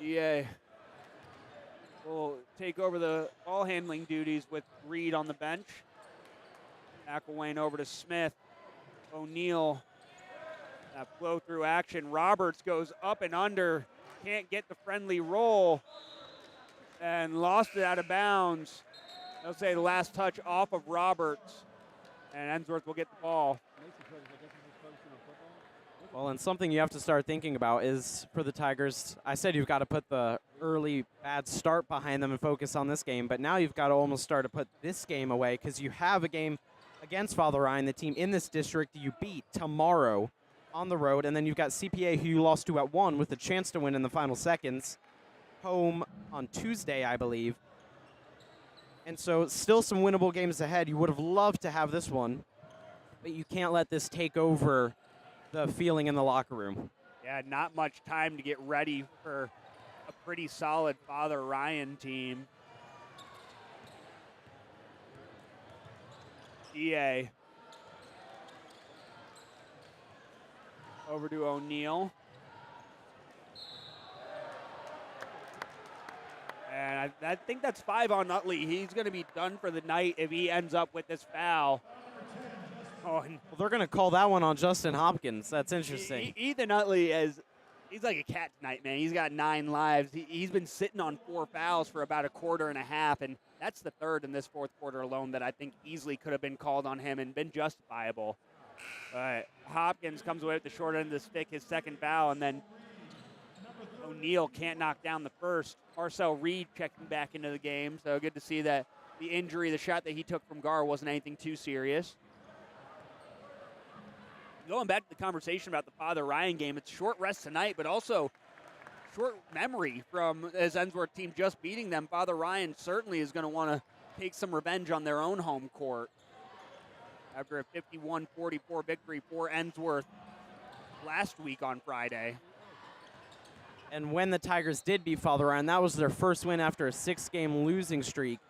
DA will take over the ball handling duties with Reed on the bench. McElwain over to Smith. O'Neal, that flow through action. Roberts goes up and under, can't get the friendly roll, and lost it out of bounds. They'll say the last touch off of Roberts, and Ensworth will get the ball. Well, and something you have to start thinking about is for the Tigers, I said you've got to put the early bad start behind them and focus on this game, but now you've got to almost start to put this game away because you have a game against Father Ryan, the team in this district you beat tomorrow on the road, and then you've got CPA who you lost to at 1 with a chance to win in the final seconds, home on Tuesday, I believe. And so still some winnable games ahead. You would have loved to have this one, but you can't let this take over the feeling in the locker room. Yeah, not much time to get ready for a pretty solid Father Ryan team. DA over to O'Neal. And I think that's 5 on Utley. He's going to be done for the night if he ends up with this foul. Oh, and Well, they're going to call that one on Justin Hopkins. That's interesting. Ethan Utley he's like a cat tonight, man. He's got 9 lives. He's been sitting on 4 fouls for about a quarter and a half, and that's the third in this fourth quarter alone that I think easily could have been called on him and been justifiable. Hopkins comes away with the short end of the stick, his second foul, and then O'Neal can't knock down the first. Marcel Reed checking back into the game, so good to see that the injury, the shot that he took from Gar wasn't anything too serious. Going back to the conversation about the Father Ryan game, it's short rest tonight, but also short memory from as Ensworth team just beating them. Father Ryan certainly is going to want to take some revenge on their own home court after a 51-44 victory for Ensworth last week on Friday. And when the Tigers did beat Father Ryan, that was their first win after a 6-game losing streak.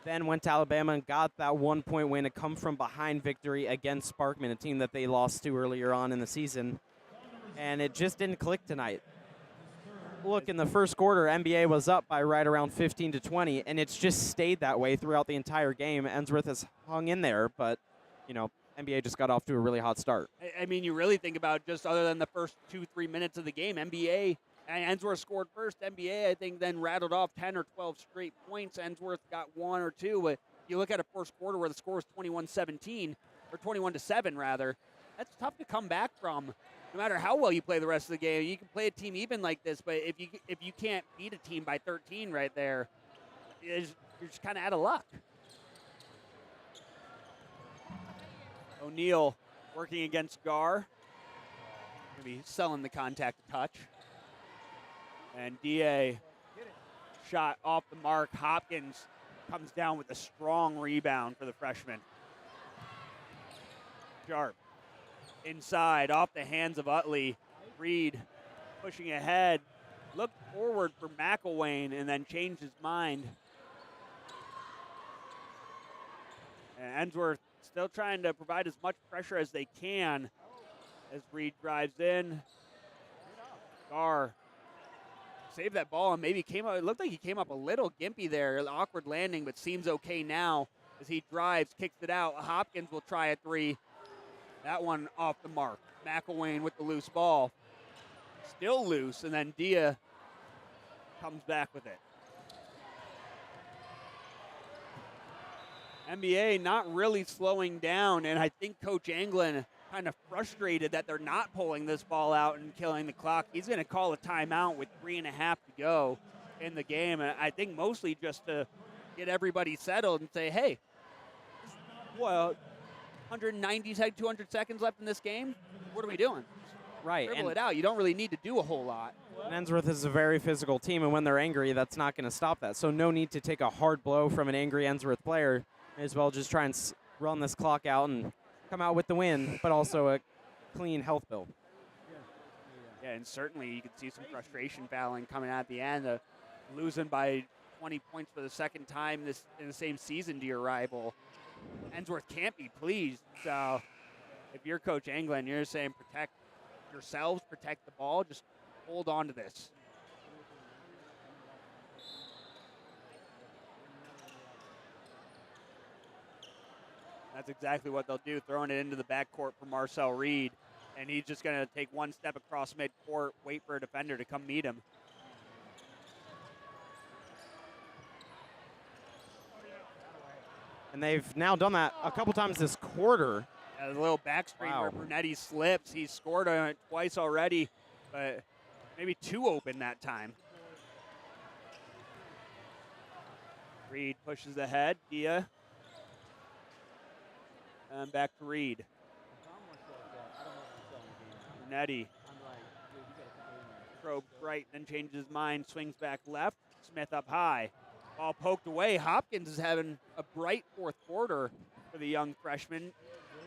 Then went to Alabama and got that 1-point win, a come-from-behind victory against Sparkman, a team that they lost to earlier on in the season. And it just didn't click tonight. Look, in the first quarter, NBA was up by right around 15 to 20, and it's just stayed that way throughout the entire game. Ensworth has hung in there, but, you know, NBA just got off to a really hot start. I mean, you really think about just other than the first 2-3 minutes of the game, NBA and Ensworth scored first. NBA, I think, then rattled off 10 or 12 straight points. Ensworth got 1 or 2, but you look at a first quarter where the score was 21-17, or 21-7 rather. That's tough to come back from. No matter how well you play the rest of the game, you can play a team even like this, but if you can't beat a team by 13 right there, you're just kind of out of luck. O'Neal working against Gar. Maybe selling the contact touch. And DA shot off the mark. Hopkins comes down with a strong rebound for the freshman. Sharp. Inside, off the hands of Utley. Reed pushing ahead. Looked forward for McElwain and then changed his mind. And Ensworth still trying to provide as much pressure as they can as Reed drives in. Gar saved that ball and maybe came up. It looked like he came up a little gimpy there. An awkward landing, but seems okay now as he drives, kicks it out. Hopkins will try a 3. That one off the mark. McElwain with the loose ball. Still loose, and then Dia comes back with it. NBA not really slowing down, and I think Coach Anglin kind of frustrated that they're not pulling this ball out and killing the clock. He's going to call a timeout with 3.5 to go in the game, and I think mostly just to get everybody settled and say, hey, well, 190, 200 seconds left in this game. What are we doing? Right. Dribble it out. You don't really need to do a whole lot. And Ensworth is a very physical team, and when they're angry, that's not going to stop that. So no need to take a hard blow from an angry Ensworth player. May as well just try and run this clock out and come out with the win, but also a clean health bill. Yeah, and certainly you can see some frustration fouling coming out at the end. Losing by 20 points for the second time in the same season to your rival. Ensworth can't be pleased. So if you're Coach Anglin, you're saying protect yourselves, protect the ball, just hold on to this. That's exactly what they'll do, throwing it into the backcourt for Marcel Reed. And he's just going to take one step across midcourt, wait for a defender to come meet him. And they've now done that a couple times this quarter. A little back screen where Brunetti slips. He's scored on it twice already, but maybe 2 open that time. Reed pushes ahead. Dia. And back to Reed. Brunetti. Probes right, then changes his mind, swings back left. Smith up high. Ball poked away. Hopkins is having a bright fourth quarter for the young freshman,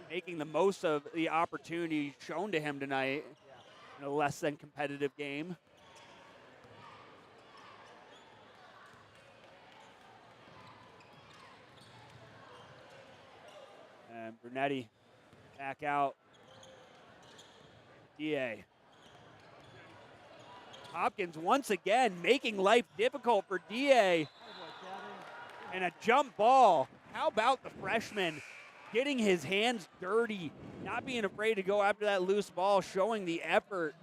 making the most of the opportunity shown to him tonight in a less than competitive game. And Brunetti back out. DA. Hopkins once again making life difficult for DA. And a jump ball. How about the freshman getting his hands dirty, not being afraid to go after that loose ball, showing the effort.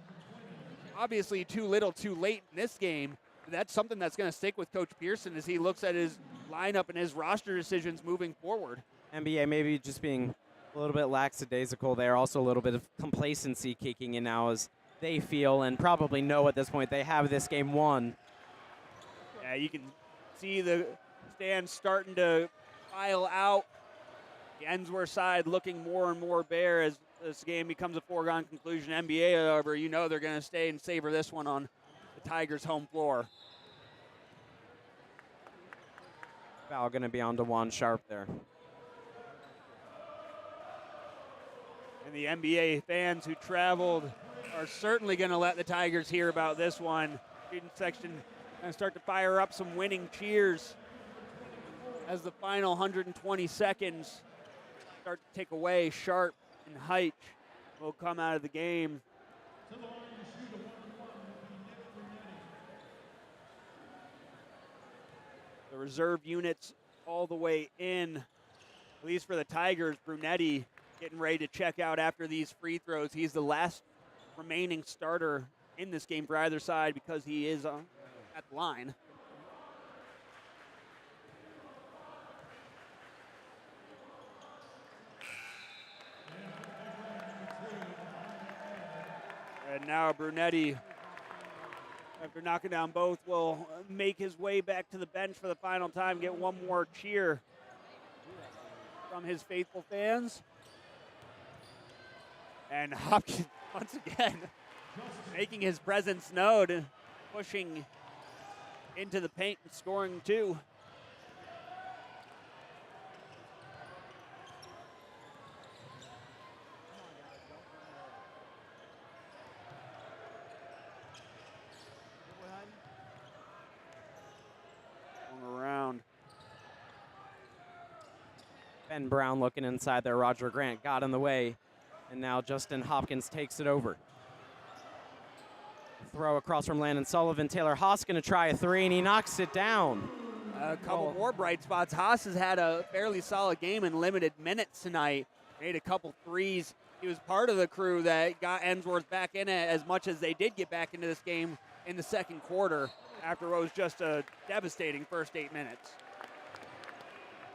Obviously too little too late in this game. That's something that's going to stick with Coach Pearson as he looks at his lineup and his roster decisions moving forward. NBA maybe just being a little bit lackadaisical there. Also a little bit of complacency kicking in now as they feel and probably know at this point they have this game won. Yeah, you can see the stands starting to file out. The Ensworth side looking more and more bare as this game becomes a foregone conclusion. NBA, however, you know they're going to stay and savor this one on the Tigers' home floor. Foul going to be on to Juan Sharp there. And the NBA fans who traveled are certainly going to let the Tigers hear about this one. Student section going to start to fire up some winning cheers as the final 120 seconds start to tick away. Sharp and Heitch will come out of the game. the reserve units all the way in, at least for the Tigers. Brunetti getting ready to check out after these free throws. He's the last remaining starter in this game for either side because he is at the line. And now Brunetti, after knocking down both, will make his way back to the bench for the final time, get one more cheer from his faithful fans. And Hopkins, once again, making his presence known, pushing into the paint and scoring two. Around. Ben Brown looking inside there. Roger Grant got in the way. And now Justin Hopkins takes it over. Throw across from Landon Sullivan. Taylor Haas going to try a three, and he knocks it down. A couple more bright spots. Haas has had a fairly solid game in limited minutes tonight. Made a couple threes. He was part of the crew that got Ensworth back in it as much as they did get back into this game in the second quarter after what was just a devastating first 8 minutes.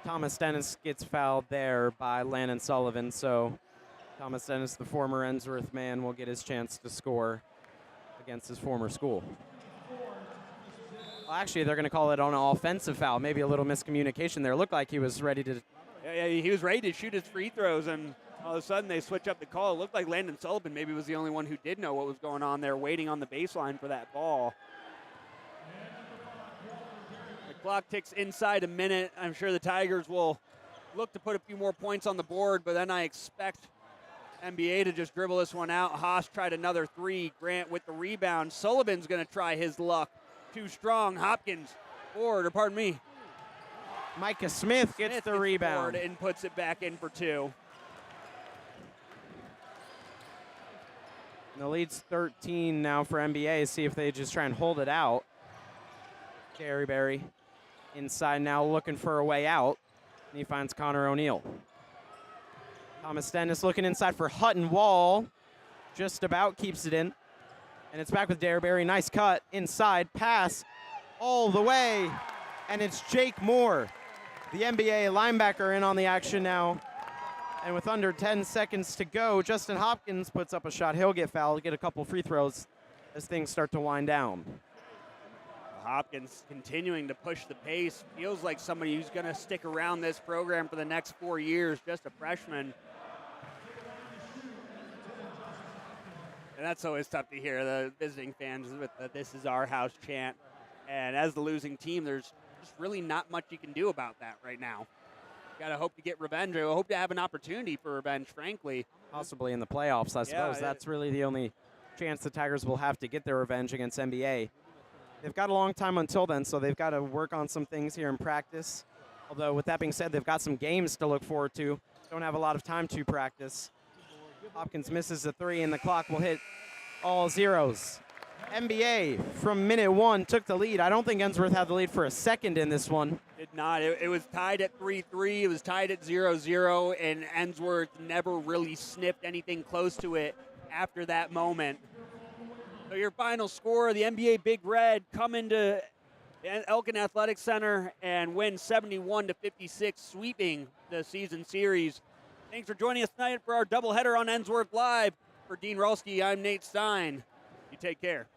Thomas Dennis gets fouled there by Landon Sullivan, so Thomas Dennis, the former Ensworth man, will get his chance to score against his former school. Well, actually, they're going to call it on an offensive foul. Maybe a little miscommunication there. It looked like he was ready to. Yeah, he was ready to shoot his free throws, and all of a sudden they switch up the call. It looked like Landon Sullivan maybe was the only one who did know what was going on there, waiting on the baseline for that ball. The clock ticks inside a minute. I'm sure the Tigers will look to put a few more points on the board, but then I expect MBA to just dribble this one out. Haas tried another three. Grant with the rebound. Sullivan's going to try his luck. Too strong. Hopkins forward, or pardon me. Micah Smith gets the rebound and puts it back in for two. And the lead's 13 now for MBA. See if they just try and hold it out. Gary Berry inside now looking for a way out. And he finds Connor O'Neill. Thomas Dennis looking inside for Hutton Wall. Just about keeps it in. And it's back with Gary Berry. Nice cut inside. Pass all the way. And it's Jake Moore, the NBA linebacker, in on the action now. And with under 10 seconds to go, Justin Hopkins puts up a shot. He'll get fouled, get a couple free throws as things start to wind down. Hopkins continuing to push the pace. Feels like somebody who's going to stick around this program for the next 4 years, just a freshman. And that's always tough to hear, the visiting fans with the "This is our house" chant. And as the losing team, there's just really not much you can do about that right now. Got to hope to get revenge. I hope to have an opportunity for revenge, frankly. Possibly in the playoffs, I suppose. That's really the only chance the Tigers will have to get their revenge against NBA. They've got a long time until then, so they've got to work on some things here in practice. Although, with that being said, they've got some games to look forward to. Don't have a lot of time to practice. Hopkins misses a three, and the clock will hit all zeros. NBA, from minute one, took the lead. I don't think Ensworth had the lead for a second in this one. Did not. It was tied at 3-3. It was tied at 0-0, and Ensworth never really sniffed anything close to it after that moment. So your final score, the NBA Big Red come into Elkin Athletic Center and win 71-56, sweeping the season series. Thanks for joining us tonight for our doubleheader on Ensworth Live. For Dean Rolski, I'm Nate Stein. You take care.